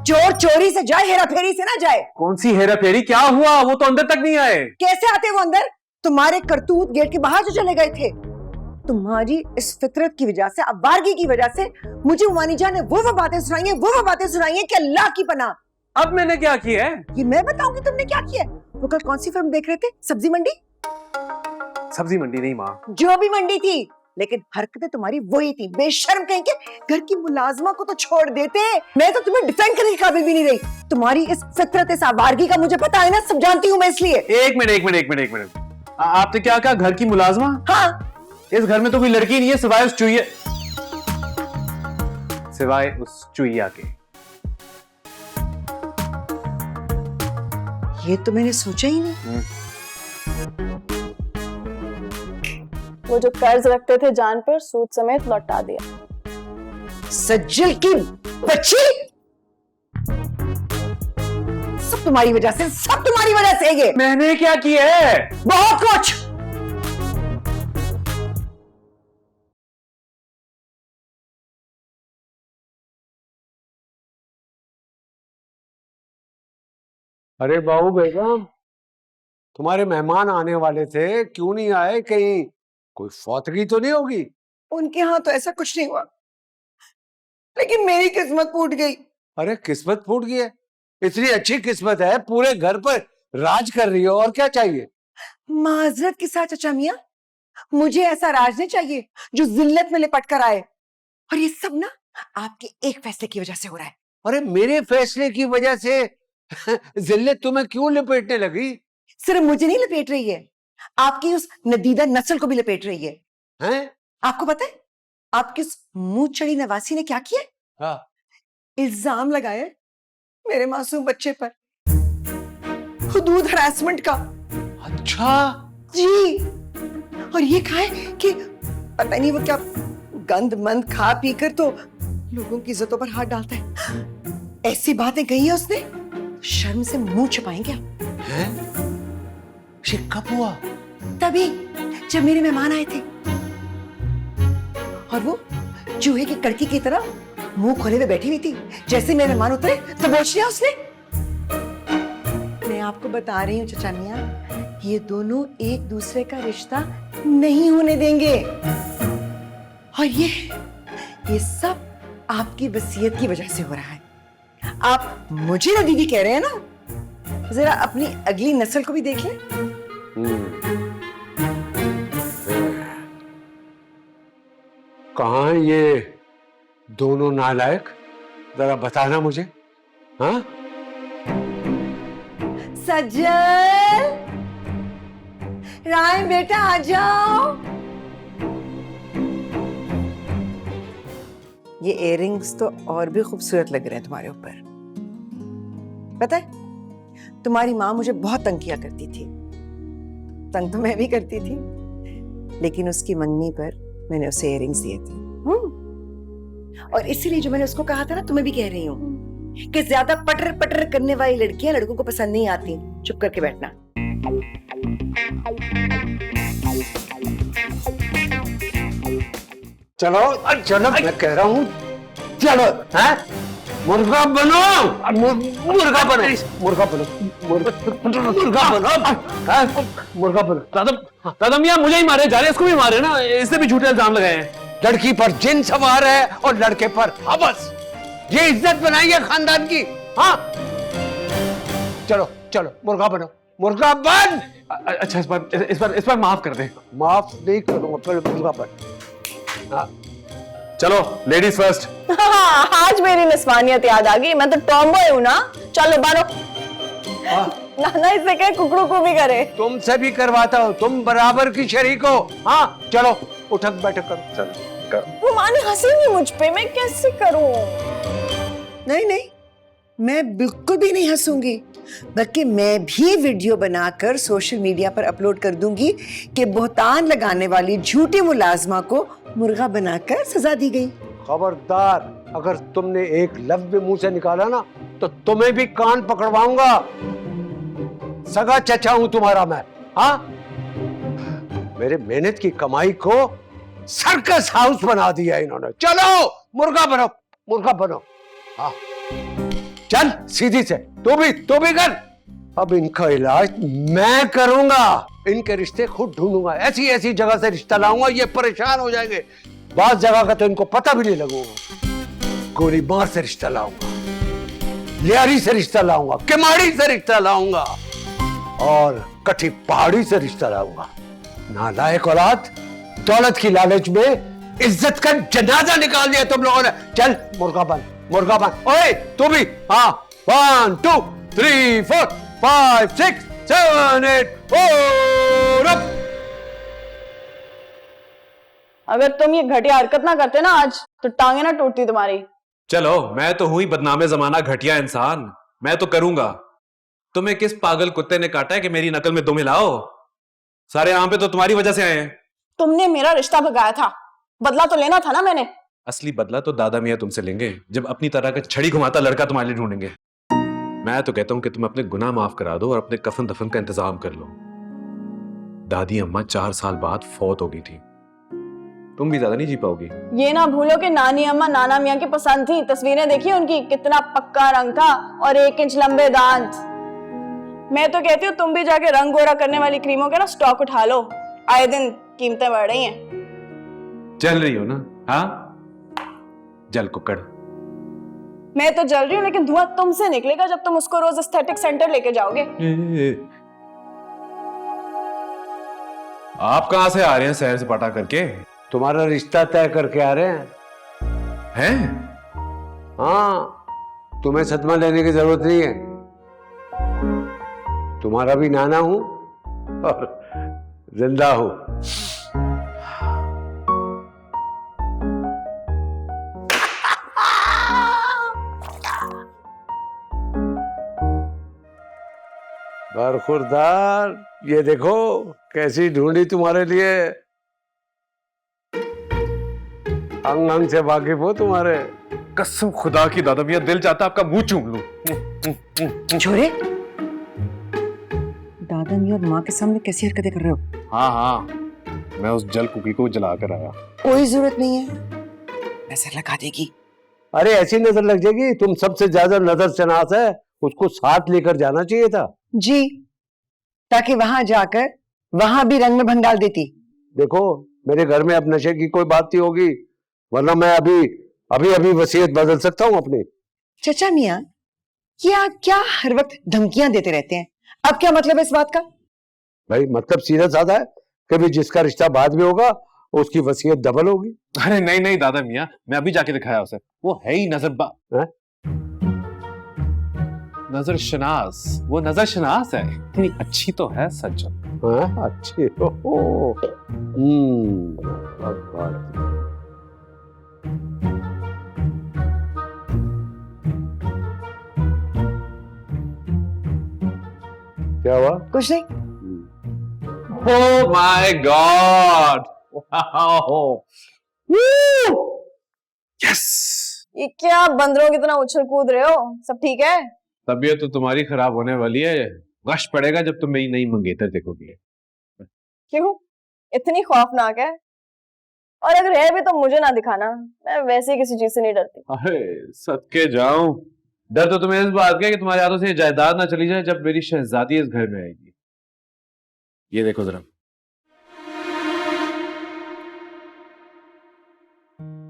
चोर चोरी से जाए, हेरा फेरी से ना जाए। कौन सी हेरा फेरी? क्या हुआ? वो तो अंदर तक नहीं आए। कैसे आते वो अंदर? तुम्हारे करतूत गेट के बाहर जो चले गए थे। तुम्हारी इस फितरत की वजह से, अबारगी की वजह से मुझे उमानी जान ने वो बातें सुनाई है, वो बातें सुनाई है कि अल्लाह की पनाह। अब मैंने क्या किया है? ये मैं बताऊंगी तुमने क्या किया है। वो कल कौन सी फिल्म देख रहे थे? सब्जी मंडी? सब्जी मंडी नहीं माँ, जो भी मंडी थी, लेकिन हरकतें तुम्हारी वही थी। बेशर्म कहीं के, घर की मुलाजमा को तो छोड़ देते। मैं तो तुम्हें डिफेंड करने के काबिल भी नहीं रही। तुम्हारी इस फितरत, इस आवारगी का मुझे पता है ना, सब जानती हूँ मैं इसलिए। एक मिनट आपने क्या कहा? घर की मुलाजमा? हाँ, इस घर में तो कोई लड़की नहीं है सिवाय उस चुईया के। ये तो मैंने सोचा ही नहीं। वो जो कर्ज रखते थे जान पर, सूद समेत लौटा दिया। सज्जल की बच्ची, सब तुम्हारी वजह से, सब तुम्हारी वजह से। ये मैंने क्या किया है? बहुत कुछ। अरे बाबू बेगम, तुम्हारे मेहमान आने वाले थे, क्यों नहीं आए? कहीं कोई फौतगी तो नहीं होगी? उनके यहाँ तो ऐसा कुछ नहीं हुआ, लेकिन मेरी किस्मत फूट गई। अरे किस्मत फूट गई है? इतनी अच्छी किस्मत है, पूरे घर पर राज कर रही हो, और क्या चाहिए? माजरत के साथ चचा मियां, मुझे ऐसा राज नहीं चाहिए जो जिल्लत में लिपट कर आए। और ये सब ना आपके एक फैसले की वजह से हो रहा है। अरे मेरे फैसले की वजह से जिल्लत तुम्हें क्यों लपेटने लगी? सिर्फ मुझे नहीं लपेट रही है, आपकी उस नदीदा नस्ल को भी लपेट रही है। हैं? आपको पता है आपकी उस मुंह चढ़ी नवासी ने क्या किया? हाँ। इल्जाम लगाया मेरे मासूम बच्चे पर, हुदूद हरासमेंट का। अच्छा जी, और ये कहा है कि पता नहीं वो क्या गंद मंद खा पी कर तो लोगों की इज्जतों पर हाथ डालता है। ऐसी बातें कही है उसने, शर्म से मुंह छुपाएंगे आप। हैं? ये कब हुआ? तभी जब मेरे मेहमान आए थे, और वो चूहे की कड़की की तरह मुंह खोले हुए बैठी हुई थी। जैसे मेरे मेहमान उतरे तो बोच लिया उसने। मैं आपको बता रही हूँ चचा मियां, ये दोनों एक दूसरे का रिश्ता नहीं होने देंगे। और ये सब आपकी वसीयत की वजह से हो रहा है। आप मुझे ना दीदी कह रहे हैं ना, जरा अपनी अगली नस्ल को भी देख लें। कहाँ हैं ये दोनों नालायक? जरा बताना मुझे। हाँ, सज्जन, राय बेटा आ जाओ। ये इयररिंग्स तो और भी खूबसूरत लग रहे हैं तुम्हारे ऊपर। पता है, तुम्हारी माँ मुझे बहुत तंग किया करती थी। तंग तो मैं भी करती थी, लेकिन उसकी मंगनी पर मैंने उसे इयररिंग्स दिए थे। और इसीलिए जो मैंने उसको कहा था ना, तुम्हें भी कह रही हूँ कि ज्यादा पटर पटर करने वाली लड़कियां लड़कों को पसंद नहीं आती। चुप करके बैठना। चलो चलो, मैं कह रहा हूँ चलो। हैं? मुर्गा बनो, मुर्गा बनो, मुर्गा बनो, मुर्गा बनो, हैं? मुर्गा बनो। दादा मियाँ मुझे ही मारे जा रहे हैं, इसको भी मारे ना, इसने भी झूठे इल्जाम लगाए हैं। लड़की पर जिन सवार है और लड़के पर हवस। ये इज्जत बनाई है खानदान की। हाँ, चलो चलो, मुर्गा बनो, मुर्गा बन। अच्छा, इस बार माफ कर दे। माफ नहीं करूंगा, पहले मुर्गा बन। हाँ, चलो लेडीज फर्स्ट। हाँ, आज मेरी निस्वानियत याद आ गई। मैं तो टॉमबॉय हूँ ना। चलो बनो। नाना इससे कहे कुकड़ू को भी करे। तुमसे भी करवाता हूँ, तुम बराबर की शरीक हो। हाँ, चलो उठक बैठक करो। चलो वो माने हंसेंगी मुझ पे, मैं कैसे करूं? नहीं नहीं, मैं बिल्कुल भी नहीं हंसूंगी, बल्कि मैं भी वीडियो बनाकर सोशल मीडिया पर अपलोड कर दूंगी कि बोहतान लगाने वाली झूठी मुलाजमा को मुर्गा बनाकर सजा दी गई। खबरदार, अगर तुमने एक लफ्ज मुंह से निकाला ना तो तुम्हें भी कान पकड़वाऊंगा। सगा चचा हूं तुम्हारा मैं। हाँ, मेरे मेहनत की कमाई को सर्कस हाउस बना दिया इन्होंने। चलो मुर्गा बनो, मुर्गा बनो। हाँ, चल सीधी से, तू भी कर। अब इनका इलाज मैं करूंगा, इनके रिश्ते खुद ढूंढूंगा। ऐसी ऐसी जगह से रिश्ता लाऊंगा, ये परेशान हो जाएंगे। बात जगह का तो इनको पता भी नहीं लगूंगा। गोली मार से रिश्ता लाऊंगा, लियारी से रिश्ता लाऊंगा, किमाड़ी से रिश्ता लाऊंगा और कठी पहाड़ी से रिश्ता लाऊंगा। नालायक औलाद, दौलत की लालच में इज्जत का जनाजा निकाल दिया तुम लोगों ने। चल मुर्गा बन, मुर्गा बन। ओए तू भी। हाँ, 1 2 3 4 5 6 7 8 और अब। अगर तुम ये घटिया हरकत ना करते ना आज, तो टांगे ना टूटती तुम्हारी। चलो, मैं तो हुई बदनामे जमाना घटिया इंसान, मैं तो करूंगा। तुम्हें किस पागल कुत्ते ने काटा है कि मेरी नकल में तुम हिलाओ? सारे यहाँ पे तो तुम्हारी वजह से आए हैं। तुमने मेरा रिश्ता भगाया था, बदला तो लेना था ना मैंने। असली बदला तो दादा मियाँ तुमसे लेंगे, जब अपनी तरह का छड़ी घुमाता लड़का तुम्हारे लिए ढूंढेंगे। मैं तो कहता हूं कि तुम अपने गुनाह माफ करा दो और अपने कफन दफन का इंतजाम कर लो। दादी अम्मा 4 साल बाद फौत हो गई थी, तुम भी ज्यादा नहीं जी पाओगी। ये ना भूलो कि नानी अम्मा नाना मियाँ की पसंद थी। तस्वीरें देखी उनकी, कितना पक्का रंग था और 1 इंच लंबे दांत। मैं तो कहती हूँ तुम भी जाके रंग गोरा करने वाली क्रीमों का ना स्टॉक उठा लो। आए दिन कीमतें बढ़ रही हैं। जल रही हो ना? हाँ, जल कुकड़। मैं तो जल रही हूँ, लेकिन धुआं तुमसे निकलेगा जब तुम उसको रोज एस्थेटिक सेंटर लेके जाओगे। आप कहां से आ रहे हैं शहर से पटा करके? तुम्हारा रिश्ता तय करके आ रहे हैं। हैं? हाँ, तुम्हें सदमा लेने की जरूरत नहीं है। तुम्हारा भी नाना हूं और जिंदा हूं। बरखुरदार, ये देखो कैसी ढूंढी तुम्हारे लिए। अंग अंग से वाकिफ हो तुम्हारे। कसम खुदा की दादा मियां, दिल चाहता आपका मुंह चूम लूं। छोरे, दादा मियां और माँ के सामने कैसी हरकतें कर रहे हो? हाँ हाँ, मैं उस जल कुकी को जला कर आया। कोई जरूरत नहीं है, नजर लगा देगी। अरे ऐसी नजर लग जाएगी, तुम सबसे ज्यादा नजर शनास है, उसको साथ लेकर जाना चाहिए था। जी, ताकि वहां जाकर वहां भी रंग में भंग डाल देती। देखो, मेरे घर में अब नशे की कोई बात नहीं होगी, वरना मैं अभी वसीयत बदल सकता हूँ अपनी। चचा मियाँ, क्या हर वक्त धमकियां देते रहते हैं? अब क्या मतलब है इस बात का? भाई मतलब सीधा साधा है कि भी जिसका रिश्ता बाद में होगा उसकी वसीयत डबल होगी। अरे नहीं नहीं दादा मियाँ, मैं अभी जाके दिखाया उसे, वो है ही हैं? नजर शनास, वो नजर शनास है, इतनी अच्छी तो है सज्जन। हाँ, अच्छे हो। बात। क्या हुआ? कुछ नहीं। Oh my God! Wow! Woo! Yes! ये क्या बंदरों की तरह उछल कूद रहे हो? सब ठीक है? तबीयत तो तुम्हारी खराब होने वाली है, गश पड़ेगा जब तुम मेरी नई मंगेतर देखोगी। क्यों? इतनी खौफनाक है? और अगर है भी तो मुझे ना दिखाना, मैं वैसे ही किसी चीज से नहीं डरती। अरे सदके जाऊं, डर तो तुम्हें इस बात का है कि तुम्हारे हाथों से ये जायदाद ना चली जाए जब मेरी शहजादी इस घर में आएगी। ये देखो जरा,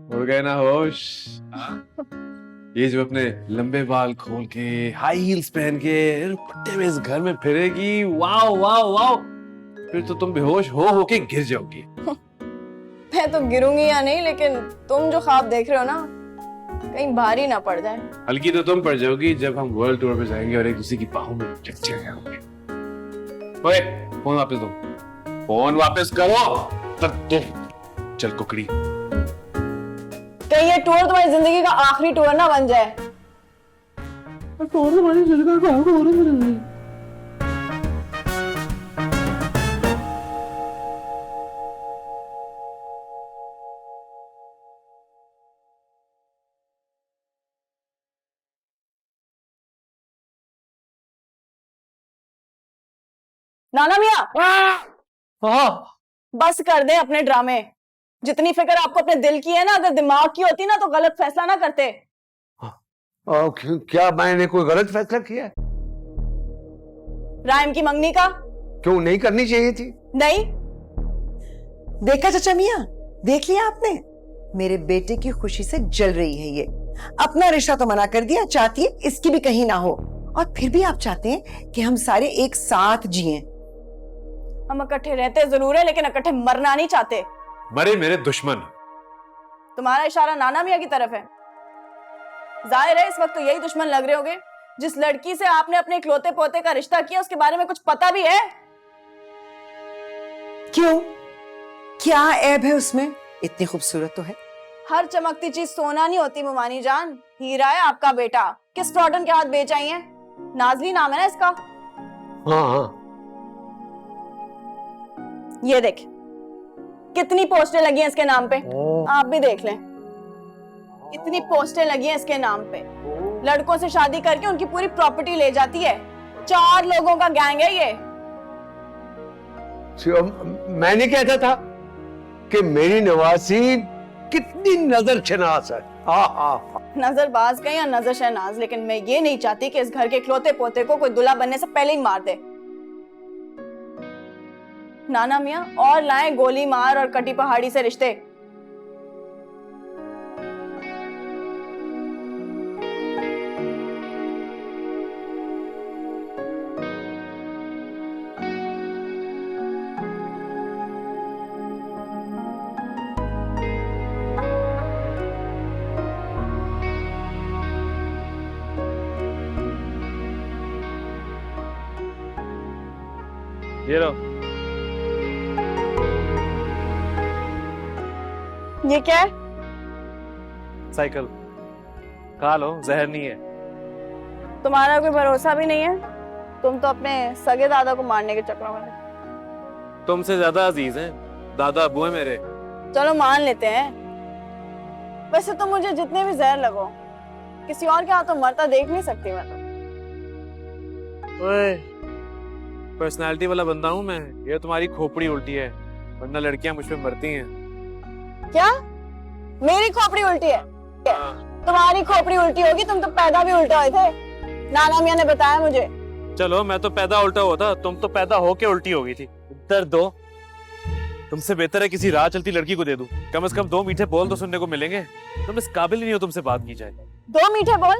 उड़ गए ना होश? ये जो अपने लंबे बाल खोल के, हाई हील्स पहन के दुपट्टे में इस घर में फिरेगी, वाओ वाओ वाओ, फिर तो तुम बेहोश हो के गिर जाओगी। मैं तो गिरूंगी या नहीं, लेकिन तुम जो ख्वाब देख रहे हो ना, कहीं भारी ना पड़ जाए। हल्की तो तुम पड़ जाओगी जब हम वर्ल्ड टूर पे जाएंगे और एक दूसरे की बाहों में चकचे जाओगे। ओए, फोन वापस दो, फोन वापस करो। चल कुकड़ी, कहीं ये टूर तुम्हारी जिंदगी का आखिरी टूर ना बन जाए। नाना मियां, बस कर दे अपने ड्रामे। जितनी फिक्र आपको अपने दिल की है ना, अगर दिमाग की होती ना तो गलत फैसला ना करते। क्या मैंने कोई गलत फैसला किया है? राइम की मंगनी का? क्यों नहीं करनी चाहिए थी? नहीं। देखा चाचा मियाँ, देख लिया आपने, मेरे बेटे की खुशी से जल रही है ये। अपना रिश्ता तो मना कर दिया, चाहती है इसकी भी कहीं ना हो, और फिर भी आप चाहते हैं कि हम सारे एक साथ जिएं। हम इकट्ठे रहते जरूर है, लेकिन इकट्ठे मरना नहीं चाहते। मरे मेरे दुश्मन। तुम्हारा इशारा नाना मियां की तरफ है। जाहिर है इस वक्त तो यही दुश्मन लग रहे होंगे। जिस लड़की से आपने अपने इकलौते पोते का रिश्ता किया, उसके बारे में कुछ पता भी है? क्यों, क्या ऐब है उसमें? इतनी खूबसूरत तो है। हर चमकती चीज सोना नहीं होती मुमानी जान। हीरा है आपका बेटा, किस फ्रॉडन के हाथ बेच आई है? नाजली नाम है ना इसका। हाँ हाँ, ये देख कितनी पोस्टें लगी हैं इसके नाम पे, आप भी देख लें। इतनी पोस्टें लगी हैं इसके नाम पे। लड़कों से शादी करके उनकी पूरी प्रॉपर्टी ले जाती है। 4 लोगों का गैंग है ये। मैंने कहता था कि मेरी नवासी कितनी नजर शनास है। नजरबाज का या नजर शहनाज, लेकिन मैं ये नहीं चाहती कि इस घर के इकलौते पोते को कोई दूल्हा बनने से पहले ही मार दे। नाना मियां, और लाएं गोली मार और कटी पहाड़ी से रिश्ते। ये लो। ये क्या है? साइकिल खा लो, जहर नहीं है। तुम्हारा कोई भरोसा भी नहीं है। तुम तो अपने सगे दादा को मारने के चक्करों में। तुमसे ज्यादा अजीज हैं दादा अबू है मेरे। चलो मान लेते हैं। वैसे तो मुझे जितने भी जहर लगो, किसी और के हाथों मरता देख नहीं सकती मैं तो। ओए, पर्सनालिटी वाला बंदा हूँ मैं। ये तुम्हारी खोपड़ी उल्टी है, वरना लड़कियां मुझ पे मरती हैं। क्या मेरी खोपड़ी उल्टी है? तुम्हारी खोपड़ी उल्टी होगी, तुम तो पैदा भी उल्टा हुए थे। नाना मियां ने बताया मुझे। चलो मैं तो पैदा उल्टा हुआ था, तुम तो पैदा होके उल्टी हो गई थी। उत्तर दो। तुमसे बेहतर है किसी राह चलती लड़की को दे दूं। कम से कम 2 मीठे बोल तो सुनने को मिलेंगे। तुम इस काबिल ही नहीं हो तुमसे बात की जाए। 2 मीठे बोल?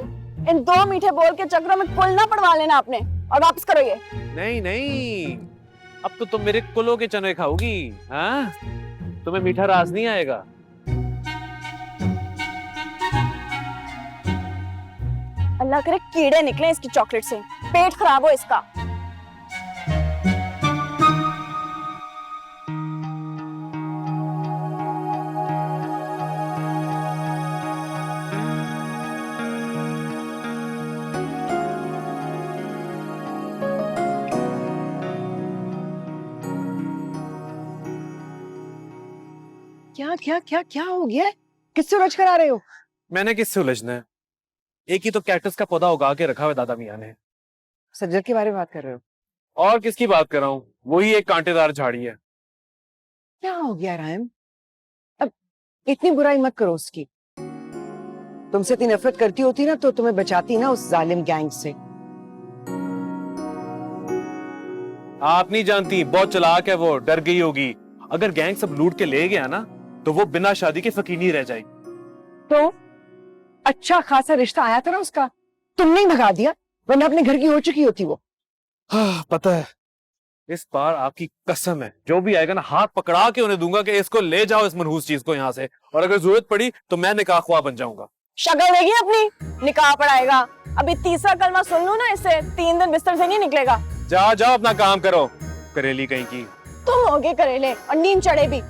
इन 2 मीठे बोल के चक्रों में कुल ना पड़वा लेना आपने, और वापस करो ये। नहीं नहीं, अब तो तुम मेरे कुलों के चने खाओगी। हाँ, तुम्हें मीठा रास नहीं आएगा। अल्लाह करे कीड़े निकले इसकी चॉकलेट से, पेट खराब हो इसका। क्या क्या क्या क्या हो गया है? किससे उलझ कर आ रहे हो? मैंने किससे उलझना है? एक ही तो कैक्टस का पौधा उगा के रखा हुआ दादा मियाँ ने। सज्जर के बारे में बात कर रहे हो? और किसकी बात कर रहा हूँ? वही एक कांटेदार झाड़ी है। क्या हो गया रायम? अब इतनी बुराई मत करो उसकी। तुमसे इतनी नफरत करती होती ना तो तुम्हें बचाती ना उस जालिम गैंग से। आप नहीं जानती, बहुत चालाक है वो, डर गई होगी। अगर गैंग सब लूट के ले गया ना तो वो बिना शादी के फकीनी रह जाएगी। तो अच्छा खासा रिश्ता आया था ना उसका, तुमने ही भगा दिया, वरना अपने घर की हो चुकी होती वो। हाँ, पता है। इस बार आपकी कसम है, जो भी आएगा ना हाथ पकड़ा के उन्हें दूंगा कि इसको ले जाओ इस मनहूस चीज को यहाँ से, और अगर जरूरत पड़ी तो मैं निकाह ख्वाह बन जाऊंगा। शक्ल देगी अपनी, निकाह पड़ाएगा। अभी तीसरा कलमा सुन लूं ना इससे, 3 दिन बिस्तर से नहीं निकलेगा। जाओ जाओ अपना काम करो, करेली कहीं की। तुम होगे करेले और नींद चढ़े भी।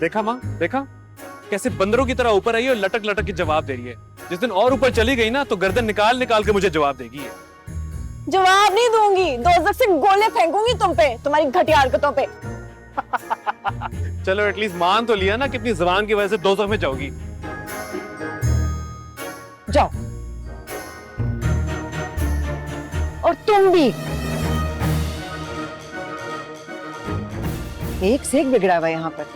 देखा माँ, देखा कैसे बंदरों की तरह ऊपर आई है और लटक लटक के जवाब दे रही है। जिस दिन और ऊपर चली गई ना तो गर्दन निकाल निकाल के मुझे जवाब देगी है। जवाब नहीं दूंगी, दोज़ख से गोले फेंकूंगी तुम पे, तुम्हारी घटिया हरकतों पे। चलो एटलीस्ट मान तो लिया ना, कितनी जबान की वजह से दोज़ख में जाओगी। जाओ। और तुम भी एक से एक बिगड़ा हुआ यहाँ पर।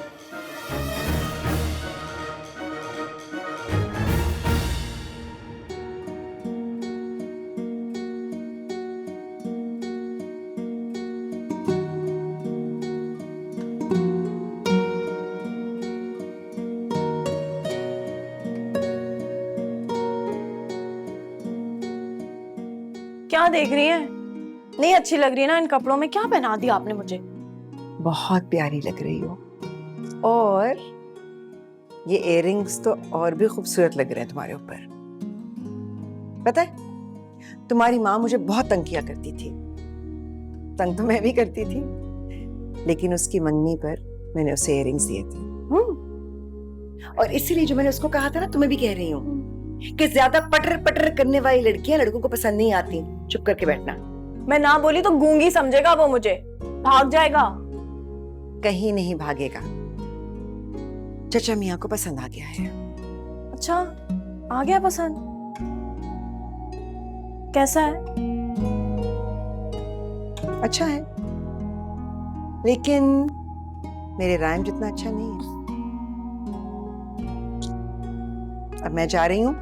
क्या देख रही है? नहीं अच्छी लग रही है ना इन कपड़ों में? क्या पहना दिया आपने मुझे? बहुत प्यारी लग रही हो, और ये इयररिंग्स तो और भी खूबसूरत लग रहे हैं तुम्हारे ऊपर। पता है तुम्हारी माँ मुझे बहुत तंग किया करती थी, तंग तो मैं भी करती थी, लेकिन उसकी मंगनी पर मैंने उसे इयररिंग्स दिए थे। और इसीलिए जो मैंने उसको कहा था ना, तुम्हें भी कह रही हूँ कि ज्यादा पटर पटर करने वाली लड़कियां लड़कों को पसंद नहीं आती। चुप करके बैठना। मैं ना बोली तो गूंगी समझेगा वो मुझे, भाग जाएगा। कहीं नहीं भागेगा, चचा मियाँ को पसंद आ गया है। अच्छा, आ गया पसंद? कैसा है? अच्छा है, लेकिन मेरे रायम जितना अच्छा नहीं है। अब मैं जा रही हूँ,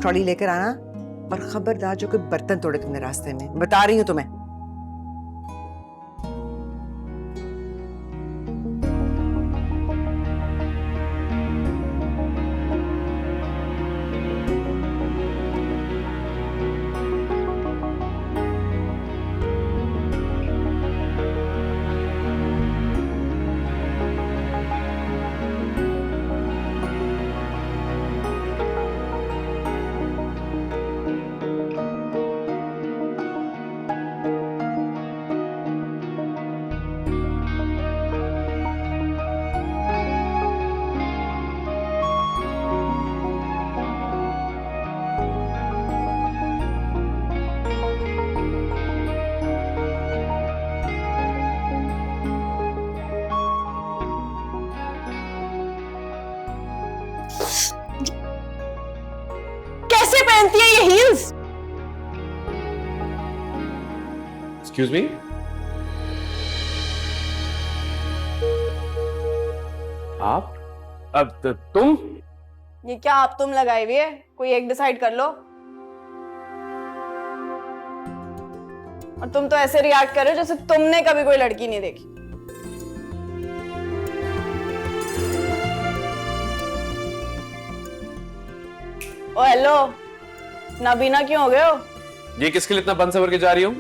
ट्रॉली लेकर आना, और खबरदार जो कोई बर्तन तोड़े तुमने रास्ते में, बता रही हूँ तुम्हें। कैसे पहनती है ये हील्स? एक्सक्यूज मी, आप? अब तुम? ये क्या आप तुम लगाई हुई है? कोई एक डिसाइड कर लो। और तुम तो ऐसे रिएक्ट कर रहे हो जैसे तुमने कभी कोई लड़की नहीं देखी। ओ हेलो, नाबीना क्यों हो गए हो? ये किसके लिए इतना बन सवर के जा रही हूँ?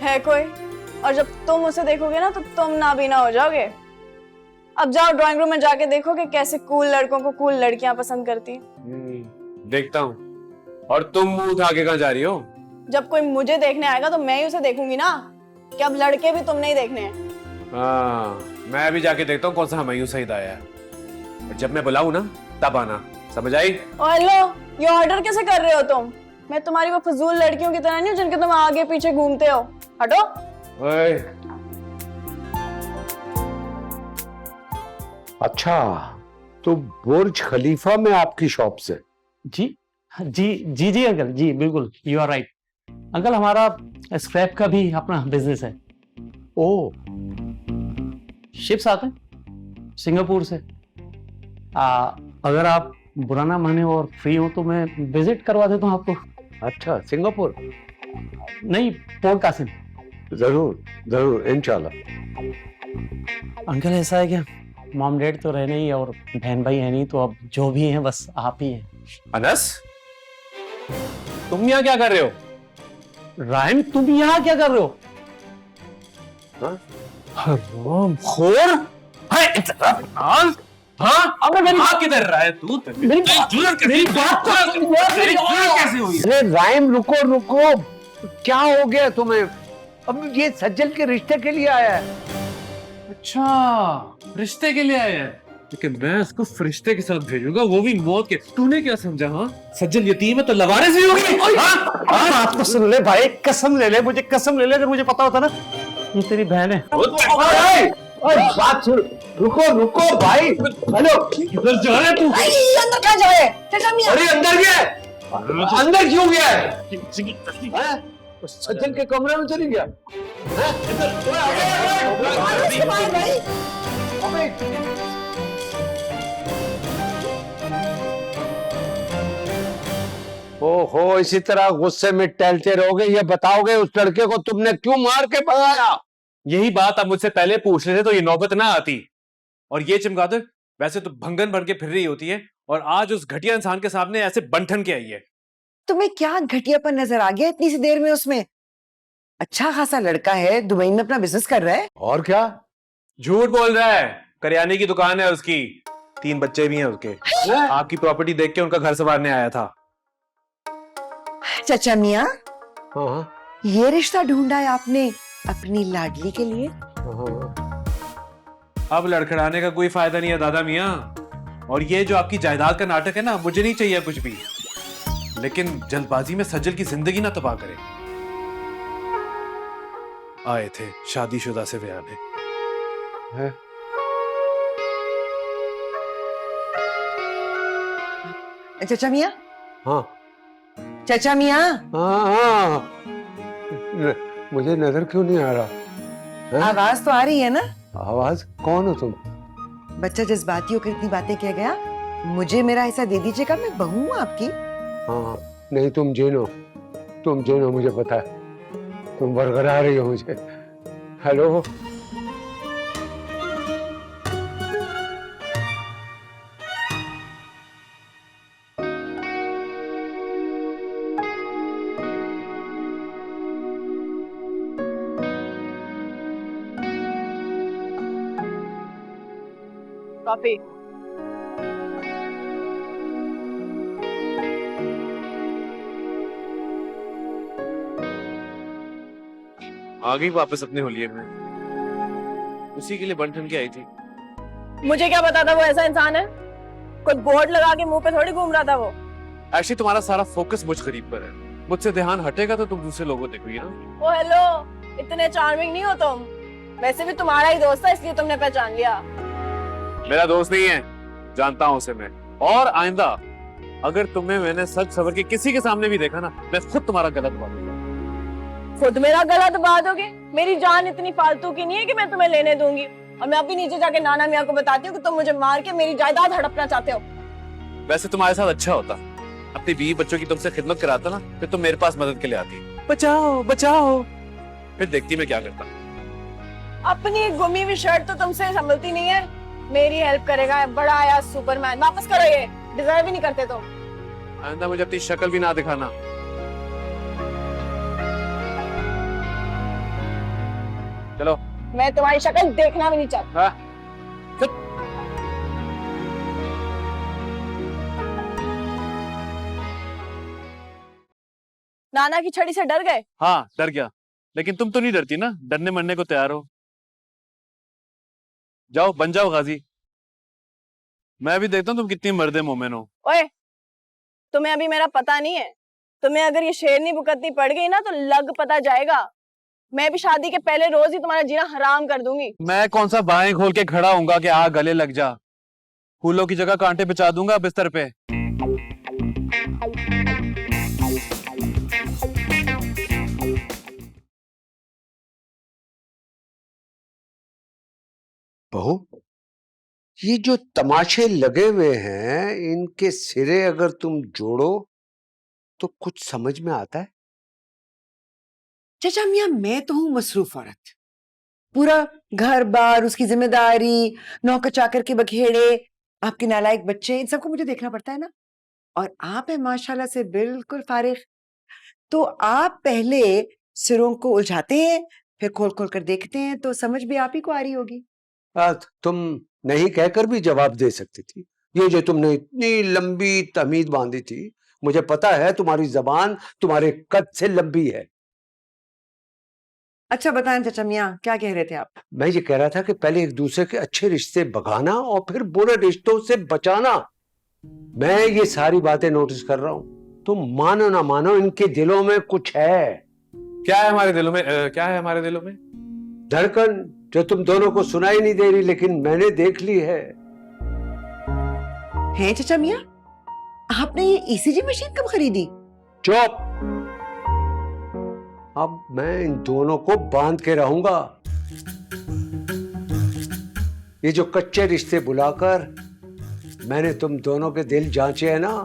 है कोई? और जब तुम उसे देखोगे ना तो तुम नाबीना हो जाओगे। अब जाओ ड्राइंग रूम में जाके देखो कि कैसे कूल लड़कों को कूल लड़कियां पसंद करती हैं। देखता हूँ। और तुम मुंह उठा के कहाँ जा रही हो? जब कोई मुझे देखने आएगा तो मैं ही उसे देखूंगी ना, कि अब लड़के भी तुमने ही देखने हैं। हाँ, मैं भी जाके देखता हूँ कौन सा हमायूं सईद आया है। और जब मैं बुलाऊं ना तब आना, समझ आई? और हेलो, ये ऑर्डर कैसे कर रहे हो तुम? मैं तुम्हारी वो फजूल लड़कियों की तरह नहीं हूँ जिनके तुम आगे पीछे घूमते हो। हटो। ओए, अच्छा, तो बुर्ज खलीफा में आपकी शॉप से? जी जी जी जी अंकल, जी बिल्कुल, यू आर राइट अंकल। हमारा स्क्रैप का भी अपना बिजनेस है। ओ, शिप्स आते हैं सिंगापुर से। अगर आप बुरा ना माने और फ्री हो तो मैं विजिट करवा देता हूँ आपको। अच्छा, सिंगापुर? नहीं, पोर्ट कासिम। जरूर जरूर, इंशाल्लाह। अंकल ऐसा है क्या, मॉम डैड तो रहे नहीं और बहन भाई है नहीं, तो अब जो भी है बस आप ही हैं। अनस, तुम यहाँ क्या कर रहे हो? रायम, तुम यहाँ क्या कर रहे हो? खोर? हाँ? अबे मेरी बात किधर रहा है तू? मेरी बात कैसे हुई? अरे राइम, रुको रुको, क्या हो गया तुम्हें? अब ये सज्जल के रिश्ते के लिए आया है। अच्छा, रिश्ते के लिए आया है, लेकिन मैं उसको फरिश्ते के साथ भेजूंगा, वो भी मौत के। तूने क्या समझा? हाँ, सज्जल यतीम है तो लवारिस ही होगी। बात तो सुन ले भाई, कसम ले ले, मुझे कसम ले ले। अगर मुझे पता होता ना ये तेरी बहन है। बात सुन, रुको रुको भाई। हेलो, किधर जा रहा है तू? अंदर क्या जाए? अरे अंदर गया? अंदर क्यों गया है? सज्जल के कमरे में चली गया? ओहो, इसी तरह गुस्से में टहलते रहोगे? ये बताओगे उस लड़के को तुमने क्यों मार के भगाया? यही बात आप मुझसे पहले पूछ लेते तो ये नौबत ना आती। और ये चमगादड़ वैसे तो भंगन बन के फिर रही होती है, और आज उस घटिया इंसान के सामने ऐसे बंठन के आई है। तुम्हें क्या घटियापन नजर आ गया इतनी सी देर में उसमें? अच्छा खासा लड़का है, दुबई में अपना बिजनेस कर रहा है। और क्या? झूठ बोल रहा है, करियाने की दुकान है उसकी, 3 बच्चे भी हैं उसके। आपकी प्रॉपर्टी देख के उनका घर संवारने आया था। चाचा मियाँ, हाँ ये रिश्ता ढूंढा है आपने अपनी लाडली के लिए? अब लड़खड़ाने का कोई फायदा नहीं है दादा मियाँ। और ये जो आपकी जायदाद का नाटक है ना, मुझे नहीं चाहिए कुछ भी, लेकिन जल्दबाजी में सज्जल की जिंदगी ना तबाह करे। आए थे शादीशुदा से ब्याह में। चाचा मियाँ, हाँ चाचा मियाँ, हाँ, मुझे नजर क्यों नहीं आ रहा? आवाज तो आ रही है ना? आवाज? कौन हो तुम? बच्चा जज्बाती होकर इतनी बातें कह गया, मुझे मेरा हिस्सा दे दीजिएगा, मैं बहू हूँ आपकी। हाँ, नहीं तुम जिनो, मुझे पता है, तुम बरकरार रही हो मुझे। Hello, coffee. आ गई वापस अपने होलिये में, उसी के लिए बंठन के आई थी। मुझे क्या पता था वो ऐसा इंसान है? कोई बोर्ड लगा के मुंह पे थोड़ी घूम रहा था वो। एक्चुअली तुम्हारा सारा फोकस मुझ गरीब पर है, मुझसे ध्यान हटेगा तो तुम दूसरे लोगों को देखोगी ना। ओ हेलो, इतने चार्मिंग नहीं हो तुम। वैसे भी तुम्हारा ही दोस्त था इसलिए तुमने पहचान लिया। मेरा दोस्त नहीं है, जानता हूं उसे मैं। और आइंदा अगर तुम्हें मैंने सच सवर के किसी के सामने भी देखा ना, मैं खुद तुम्हारा गलत बांधूंगा। खुद मेरा गला दबा दोगे? मेरी जान इतनी फालतू की नहीं है कि मैं तुम्हें लेने दूंगी। और मैं अभी नीचे जाके नाना मियाँ को बताती हूँ कि तुम मुझे मार के मेरी जायदाद हड़पना चाहते हो। वैसे तुम्हारे साथ अच्छा होता, अपनी बीवी बच्चों की तुमसे खिदमत कराता ना, फिर तुम मेरे पास मदद के लिए आती। बचाओ बचाओ, फिर देखती मैं क्या करता। अपनी गुमी हुई शर्ट तो तुमसे संभलती नहीं है, मेरी हेल्प करेगा बड़ा आया सुपरमैन। वापस करो, ये डिजर्व ही नहीं करते तुम। आइंदा मुझे अपनी शक्ल भी ना दिखाना। चलो। मैं तुम्हारी शक्ल देखना भी नहीं चाहती। हाँ। नाना की छड़ी से डर गए? हाँ डर गया, लेकिन तुम तो नहीं डरती ना, डरने मरने को तैयार हो। जाओ बन जाओ गाजी, मैं भी देखता हूँ तुम कितनी मर्दे मोमिन हो। ओए, तुम्हें अभी मेरा पता नहीं है। तुम्हें अगर ये शेरनी भुगतनी पड़ गई ना तो लग पता जाएगा। मैं भी शादी के पहले रोज ही तुम्हारा जीना हराम कर दूंगी। मैं कौन सा बाहें खोल के खड़ा हूँगा कि आ गले लग जा। फूलों की जगह कांटे बिछा दूंगा बिस्तर पे। बहू, ये जो तमाशे लगे हुए हैं इनके सिरे अगर तुम जोड़ो तो कुछ समझ में आता है? चाचा मियाँ, मैं तो हूँ मसरूफ औरत। पूरा घर बार, उसकी जिम्मेदारी, नौकर चाकर के बखेड़े, आपके नालायक बच्चे, इन सबको मुझे देखना पड़ता है ना। और आप हैं माशाल्लाह से बिल्कुल फारिग। तो आप पहले सिरों को उलझाते हैं, फिर खोल खोल कर देखते हैं, तो समझ भी आप ही को आ रही होगी। तुम नहीं कहकर भी जवाब दे सकती थी। ये जो तुमने इतनी लंबी तमीज बांधी थी, मुझे पता है तुम्हारी जबान तुम्हारे कद से लंबी है। अच्छा बताएं चाचा मियाँ, क्या कह रहे थे आप? मैं ये कह रहा था कि पहले एक दूसरे के अच्छे रिश्ते बगाना और फिर बुरे रिश्तों से बचाना। मैं ये सारी बातें नोटिस कर रहा हूं। तुम मानो ना मानो, इनके दिलों में कुछ है। क्या है हमारे दिलों में? क्या है हमारे दिलों में? धड़कन जो तुम दोनों को सुनाई नहीं दे रही, लेकिन मैंने देख ली है। हैं चाचा मियाँ, आपने ये ईसीजी मशीन कब खरीदी? चुप! अब मैं इन दोनों को बांध के रहूंगा। ये जो कच्चे रिश्ते बुलाकर मैंने तुम दोनों के दिल जांचे हैं ना,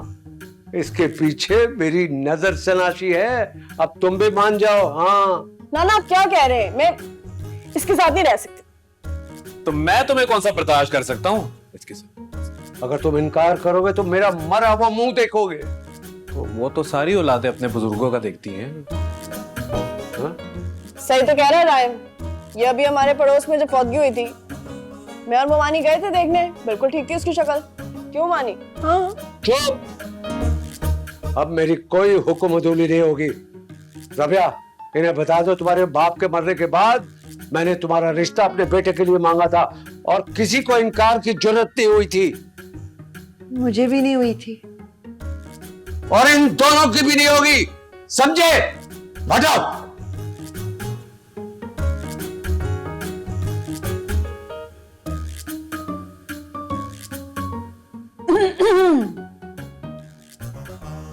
इसके पीछे मेरी नजर सनाशी है। अब तुम भी मान जाओ। हाँ नाना, आप क्या कह रहे हैं? मैं इसके साथ नहीं रह सकती। तो मैं तुम्हें कौन सा बर्दाश्त कर सकता हूँ इसके साथ? अगर तुम इनकार करोगे तो मेरा मरा हुआ मुंह देखोगे। तो वो तो सारी औलादें अपने बुजुर्गों का देखती हैं। हाँ? सही तो कह रहा है रायम। ये अभी हमारे पड़ोस में जब फौतगी हुई थी, मैं और मवानी गए थे देखने, बिल्कुल ठीक थी उसकी शक्ल। क्यों मानी? हाँ। चुप! अब मेरी कोई हुक्म अदूली नहीं होगी। रबिया, इन्हें बता दो तुम्हारे बाप के मरने के बाद मैंने तुम्हारा रिश्ता अपने बेटे के लिए मांगा था और किसी को इनकार की जरूरत नहीं हुई थी। मुझे भी नहीं हुई थी। और इन दोनों की भी नहीं होगी, समझे? हटाओ।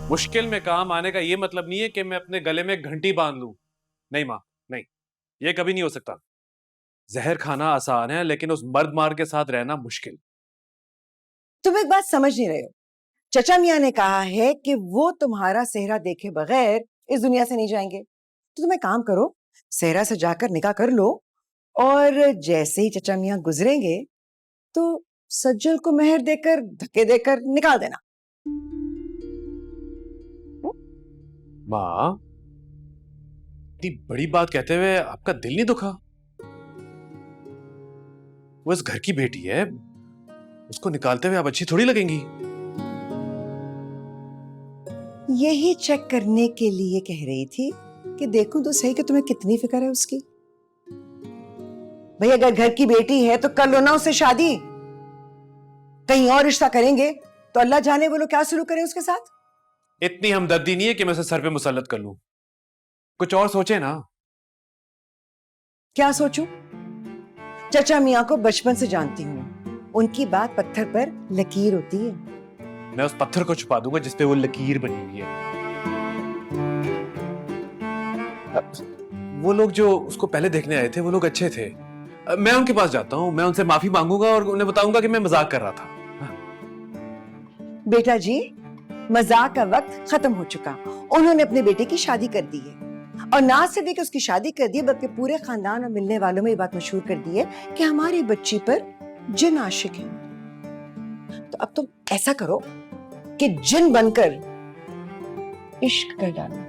मुश्किल में काम आने का ये मतलब नहीं है कि मैं अपने गले में घंटी बांध लूं। नहीं माँ, नहीं, ये कभी नहीं हो सकता। जहर खाना आसान है, लेकिन उस मर्द मार के साथ रहना मुश्किल। तुम एक बात समझ नहीं रहे हो। चचा मियाँ ने कहा है कि वो तुम्हारा सेहरा देखे बगैर इस दुनिया से नहीं जाएंगे। तो तुम एक काम करो, सेहरा से जाकर निकाह कर लो, और जैसे ही चचा मियाँ गुजरेंगे तो सज्जल को मेहर देकर, धक्के देकर निकाल देना। माँ, इतनी बड़ी बात कहते हुए आपका दिल नहीं दुखा? वो इस घर की बेटी है, उसको निकालते हुए आप अच्छी थोड़ी लगेंगी। यही चेक करने के लिए कह रही थी कि देखूं तो सही कि तुम्हें कितनी फिक्र है उसकी। भाई अगर घर की बेटी है तो कर लो ना उससे शादी। कहीं और रिश्ता करेंगे तो अल्लाह जाने वो लोग क्या शुरू करें उसके साथ। इतनी हमदर्दी नहीं है कि मैं उसे सर पे मुसल्लत कर लूं। कुछ और सोचे ना। क्या सोचूं? चचा मियाँ को बचपन से जानती हूँ, उनकी बात पत्थर पर लकीर होती है। मैं उस पत्थर को छुपा दूंगा जिस पे वो लकीर बनी हुई है। वो लोग जो उसको पहले देखने आए थे, वो लोग अच्छे थे। मैं उनके पास जाता हूँ, मैं उनसे माफी मांगूंगा और उन्हें बताऊंगा कि मैं मजाक कर रहा था। बेटा जी, मजाक का वक्त खत्म हो चुका। उन्होंने अपने बेटे की शादी कर दी है, और ना सिर्फ कि उसकी शादी कर दी है, बल्कि पूरे खानदान और मिलने वालों में ये बात मशहूर कर दी है कि हमारी बच्ची पर जिन आशिक है। तो अब तुम ऐसा करो कि जिन बनकर इश्क कर डालो।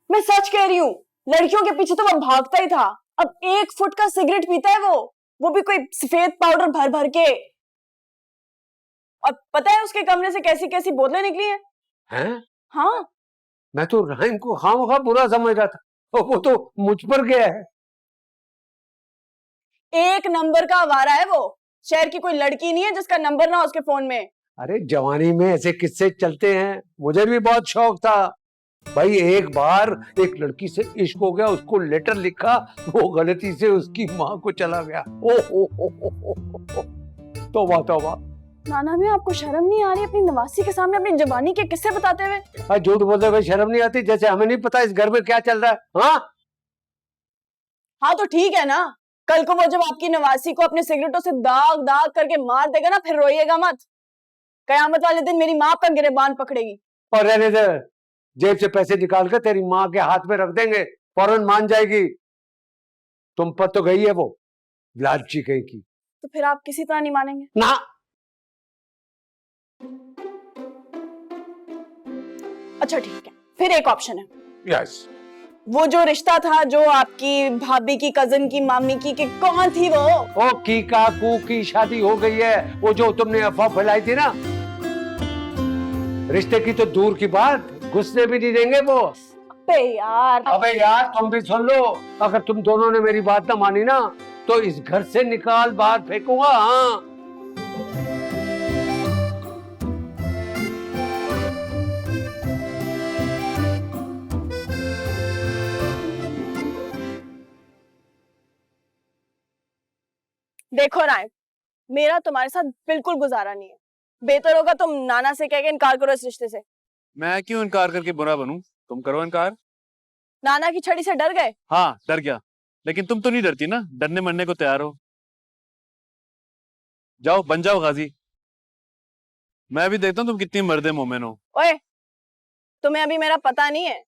मैं सच कह रही हूँ, लड़कियों के पीछे तो वो भागता ही था। अब 1 फुट का सिगरेट पीता है वो भी कोई सफेद पाउडर भर भर के। और पता है उसके कमरे से कैसी कैसी बोतलें निकली हैं? हैं? हाँ, मैं तो राइम को खामखा बुरा समझ रहा था, और वो तो मुझ पर गया है। एक नंबर का आवारा है वो। शहर की कोई लड़की नहीं है जिसका नंबर ना हो उसके फोन में। अरे जवानी में ऐसे किस्से चलते हैं, मुझे भी बहुत शौक था भाई। एक बार एक लड़की से इश्क हो गया, उसको लेटर लिखा, वो गलती से उसकी माँ को चला गया। ओ तौबा तौबा। नाना भी आपको शर्म नहीं आ रही अपनी नवासी के सामने अपनी जवानी के किस्से बताते हुए? भाई झूठ बोलते हुए शर्म नहीं आती? जैसे हमें नहीं पता इस घर में क्या चल रहा है। हाँ हाँ तो ठीक है ना, कल को वो जब आपकी नवासी को अपने सिगरेटों से दाग दाग करके मार देगा ना, फिर रोइएगा मत। कयामत वाले दिन मेरी माँ आपका गिरबान पकड़ेगी। और रहने दे, जेब से पैसे निकाल कर तेरी माँ के हाथ में रख देंगे, फौरन मान जाएगी। तुम पर तो गई है वो, लालची कहीं की। तो फिर आप किसी तरह नहीं मानेंगे ना। अच्छा ठीक है, फिर एक ऑप्शन है। यस। वो जो रिश्ता था जो आपकी भाभी की कजन की मामी की, कि कौन थी वो? ओ की काकू की शादी हो गई है, वो जो तुमने अफवाह फैलाई थी ना। रिश्ते की तो दूर की बात, घुसने भी नहीं देंगे वो। अबे यार तुम भी सुन लो, अगर तुम दोनों ने मेरी बात ना मानी ना, तो इस घर से निकाल बाहर फेंकूंगा। हाँ देखो राय, मेरा तुम्हारे साथ बिल्कुल गुजारा नहीं है। बेहतर होगा तुम नाना से कह के इनकार करो इस रिश्ते से। मैं क्यों इनकार करके बुरा बनूं? तुम करो इनकार। नाना की छड़ी से डर गए? हाँ डर गया, लेकिन तुम तो नहीं डरती ना, डरने मरने को तैयार हो। जाओ बन जाओ गाजी। मैं भी देखता हूँ तुम कितनी मर्दे मोमिन हो। ओए, तुम्हें अभी मेरा पता नहीं है।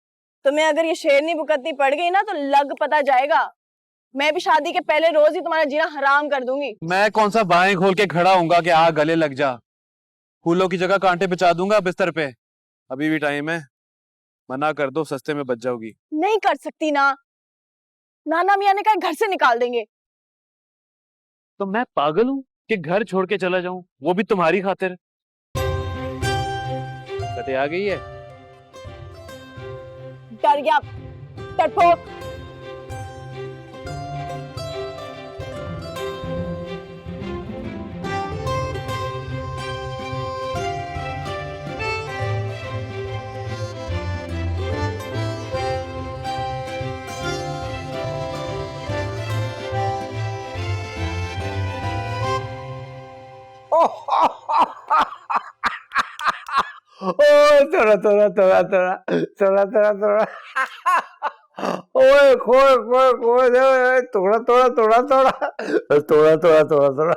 तुम्हें अगर ये शेरनी बुकतनी पड़ गई ना तो लग पता जाएगा। मैं भी शादी के पहले रोज ही तुम्हारा जीना हराम कर दूंगी। मैं कौन सा बाहें खोल के खड़ा हूंगा कि आ गले लग जा। फूलों की जगह कांटे बिछा दूंगा बिस्तर पे। अभी भी टाइम है, मना कर दो, सस्ते में बच जाओगी। नहीं कर सकती ना, नाना मियां ने कहा घर से निकाल देंगे। तो मैं पागल हूँ कि घर छोड़ के चला जाऊं, वो भी तुम्हारी खातिर? सते आ गई है। डर गया, डरपोक। ओ थोड़ा थोड़ा थोड़ा थोड़ा थोड़ा थोड़ा थोड़ा ओए खोए खोए खोए थोड़ा थोड़ा थोड़ा थोड़ा थोड़ा थोड़ा थोड़ा थोड़ा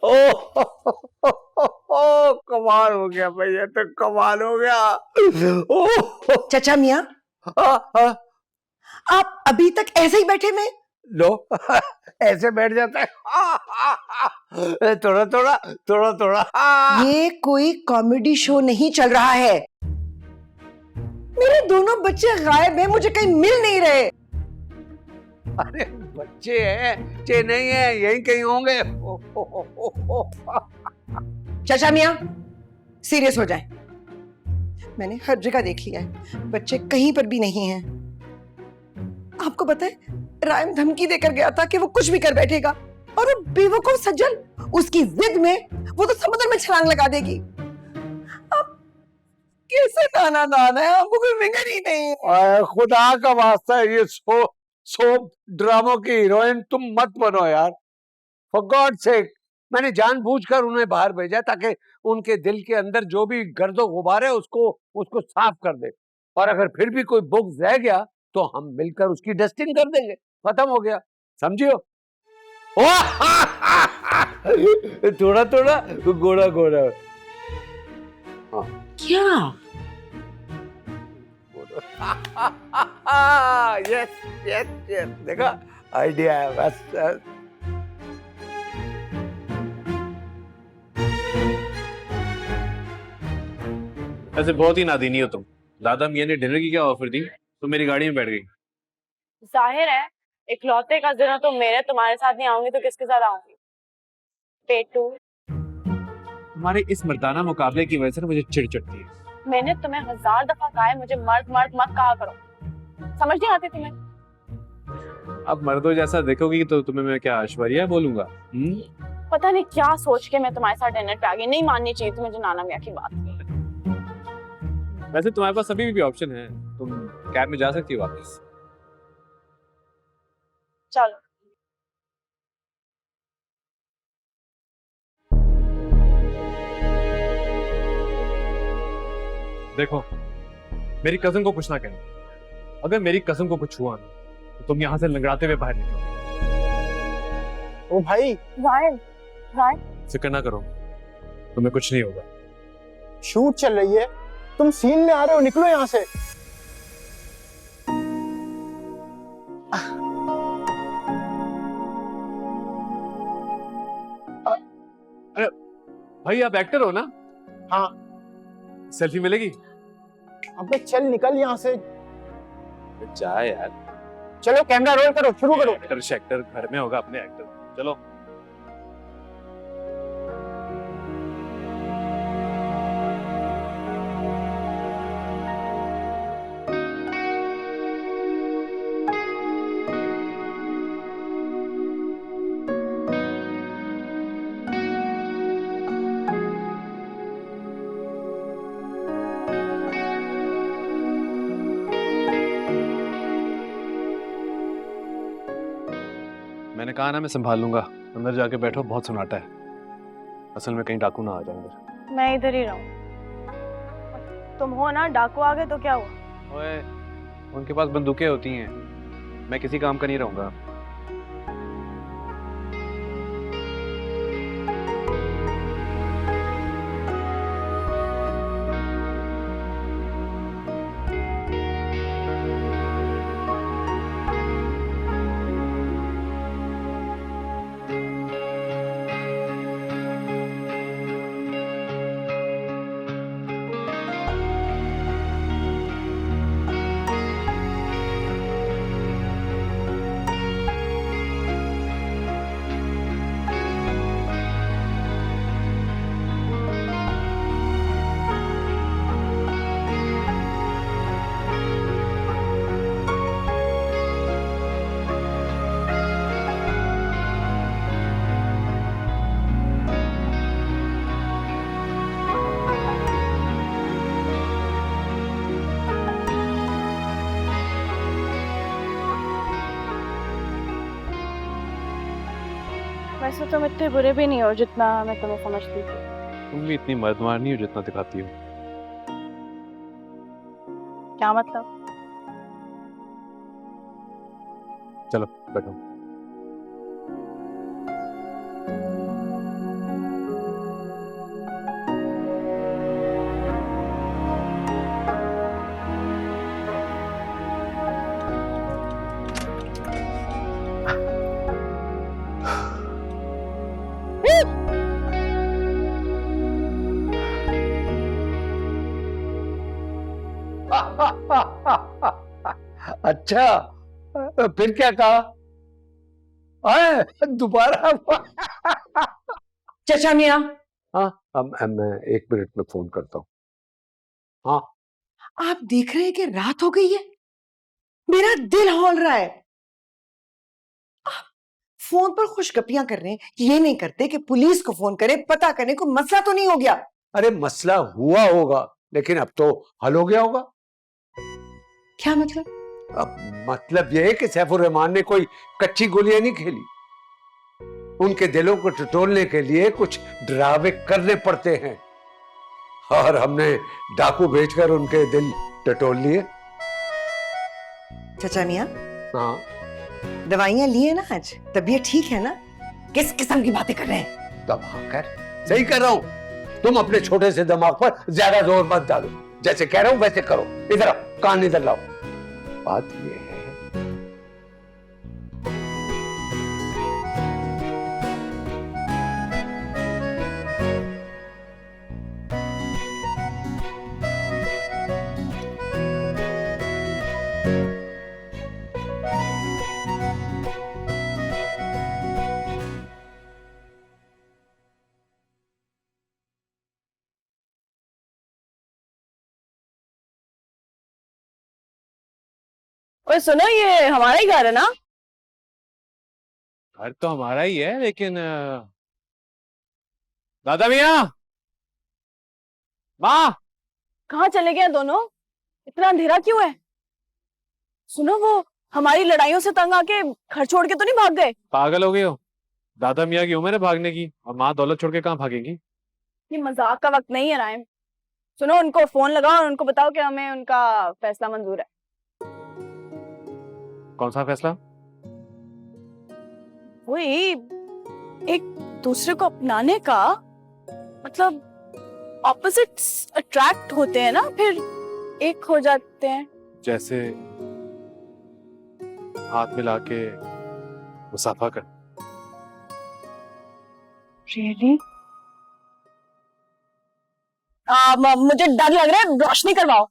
ओ कमाल हो गया भैया, तो कमाल हो गया। ओ चाचा मियाँ, आप अभी तक ऐसे ही बैठे में? लो ऐसे बैठ जाता है। थोड़ा थोड़ा थोड़ा थोड़ा। ये कोई कॉमेडी शो नहीं चल रहा है। मेरे दोनों बच्चे गायब हैं, मुझे कहीं मिल नहीं रहे। अरे बच्चे हैं, बच्चे नहीं है, यहीं कहीं होंगे। चाचा मियाँ सीरियस हो जाएं। मैंने हर जगह देख लिया है, बच्चे कहीं पर भी नहीं हैं। आपको पता है रायम धमकी देकर गया था कि वो कुछ भी कर बैठेगा, और वो बेवकूफ सज्जल उसकी जिद में वो तो समुद्र में छलांग लगा देगी। अब कैसे नाना नाना है, हमको कोई फिंगर ही नहीं है। खुदा का वास्ता है, ये सोप ड्रामों की हीरोइन तुम मत बनो यार, फॉर गॉड सेक। मैंने जानबूझकर उन्हें बाहर भेजा ताकि उनके दिल के अंदर जो भी गर्दो गुबार है उसको साफ कर दे, और अगर फिर भी कोई बुग्ज रह गया तो हम मिलकर उसकी डस्टिंग कर देंगे, खत्म हो गया, समझियो। थोड़ा थोड़ा गोड़ा गोड़ा। क्या? यस यस यस, देखा आइडिया है बस। ऐसे बहुत ही नादीनी हो तुम। दादा मियां ने डिनर की क्या ऑफर दी, तो मेरी गाड़ी में बैठ गई। जाहिर है इकलौते का दिन तो मेरे, तुम्हारे साथ नहीं आऊंगी तो किसके साथ आऊंगी? पेटू, तुम्हारे इस मर्दाना मुकाबले की वजह से ना मुझे चिढ़ चढ़ती है। मैंने तुम्हें 1000 दफा कहा है मुझे मर्द मर्द मत कहा करो, समझ नहीं आती तुम्हें? अब मर्दों जैसा देखोगी तो तुम्हें मैं क्या ऐश्वर्या बोलूंगा? पता नहीं क्या सोच के मैं तुम्हारे साथ डिनर पे आ गई। नहीं माननी चाहिए तुम्हें जो नाना मियाँ की बात। वैसे तुम्हारे पास अभी भी ऑप्शन है, तुम कैब में जा सकती हो वापस। चलो। देखो, मेरी कजन को कुछ ना कहना। अगर मेरी कजन को कुछ हुआ ना तो तुम यहाँ से लंगड़ाते हुए बाहर निकलो। ओ भाई, रायन, रायन, फिक्र ना करो, तुम्हें कुछ नहीं होगा। शूट चल रही है, तुम सीन में आ रहे हो, निकलो यहाँ से। अरे भाई, आप एक्टर हो ना? हाँ। सेल्फी मिलेगी? अबे चल निकल यहाँ से। जा यार। चलो कैमरा रोल करो, शुरू करो। एक्टर शेक्टर घर में होगा अपने एक्टर। चलो। मैंने कहा ना मैं संभाल लूंगा। अंदर जाके बैठो, बहुत सन्नाटा है। असल में कहीं डाकू ना आ जाए अंदर। मैं इधर ही रहूं। तुम हो ना, डाकू आ गए तो क्या हुआ? ओए, उनके पास बंदूकें होती हैं, मैं किसी काम का नहीं रहूंगा। वैसे तुम इतने बुरे भी नहीं हो जितना मैं तुम्हें समझती थी। तुम भी इतनी मर्दमार नहीं हो जितना दिखाती हो। क्या मतलब? चलो बैठो। अच्छा, फिर क्या कहा? दोबारा? चचा मियाँ, हाँ, अब मैं 1 मिनट में फोन करता हूँ। हाँ, आप देख रहे हैं कि रात हो गई है, मेरा दिल हौल रहा है। आप फोन पर खुशगपियां कर रहे हैं, ये नहीं करते कि पुलिस को फोन करें, पता करने को मसला तो नहीं हो गया? अरे मसला हुआ होगा, लेकिन अब तो हल हो गया होगा। क्या मतलब? अब मतलब यह है कि सैफुर रहमान ने कोई कच्ची गोलियां नहीं खेली। उनके दिलों को टटोलने के लिए कुछ डरावे करने पड़ते हैं, और हमने डाकू भेजकर उनके दिल टटोल लिए। चचा मियाँ, हाँ, दवाइयां ली है ना आज? तबीयत ठीक है ना? किस किस्म की बातें कर रहे हैं? तब हाँ कर, सही कर रहा हूं। तुम अपने छोटे से दिमाग पर ज्यादा जोर मत डालो, जैसे कह रहा हूं वैसे करो। इधर आओ, कान इधर लाओ। बात ये है, ओए सुनो, ये हमारा ही घर है ना? घर तो हमारा ही है, लेकिन दादा मियाँ, माँ, कहाँ चले गए दोनों? इतना अंधेरा क्यों है? सुनो, वो हमारी लड़ाइयों से तंग आके घर छोड़ के तो नहीं भाग गए? पागल हो गए हो? दादा मियाँ की उम्र है भागने की, और माँ दौलत छोड़ के कहाँ भागेंगी? ये मजाक का वक्त नहीं है राइम। सुनो, उनको फोन लगाओ और उनको बताओ कि हमें उनका फैसला मंजूर है। कौन सा फैसला? वही एक दूसरे को अपनाने का, मतलब ऑपोजिट्स अट्रैक्ट होते हैं ना, फिर एक हो जाते हैं। जैसे हाथ मिला के मुसाफा कर। रियली? मुझे डर लग रहा है, रोशनी करवाओ।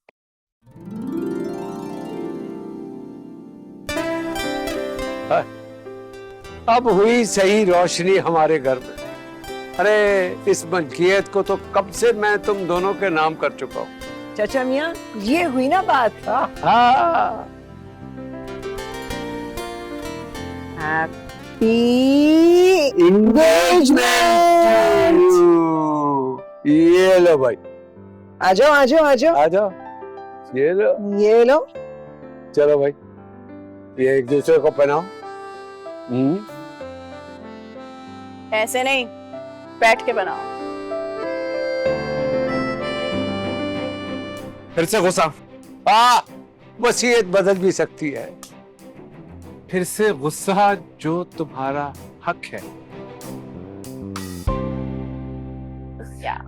अब हुई सही रोशनी हमारे घर में। अरे इस मलकियत को तो कब से मैं तुम दोनों के नाम कर चुका हूँ। चाचा मियाँ, ये हुई ना बात। हाँ। Happy engagement. ये लो भाई, आ जाओ आ जाओ आ जाओ आ जाओ, ये लो। ये लो। चलो भाई, ये एक दूसरे को पहनाओ। ऐसे नहीं, बैठ के बनाओ। फिर से गुस्सा? वसीयत बदल भी सकती है। फिर से गुस्सा? जो तुम्हारा हक है। क्या?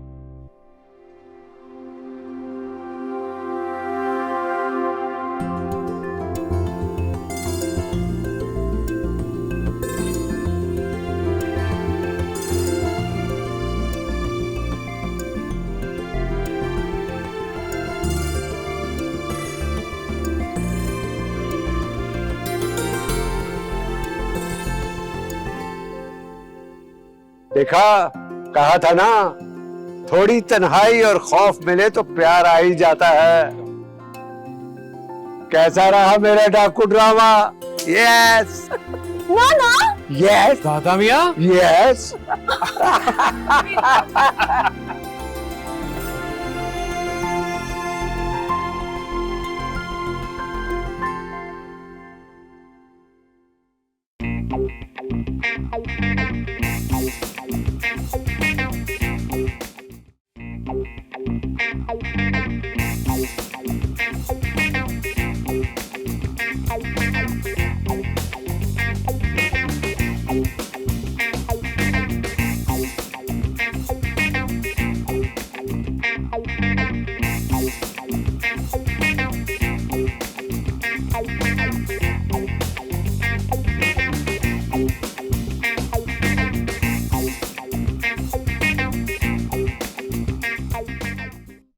देखा, कहा था ना, थोड़ी तन्हाई और खौफ मिले तो प्यार आ ही जाता है। कैसा रहा मेरा डाकू ड्रामा? यस। ना ना। यस दादा मियाँ? यस।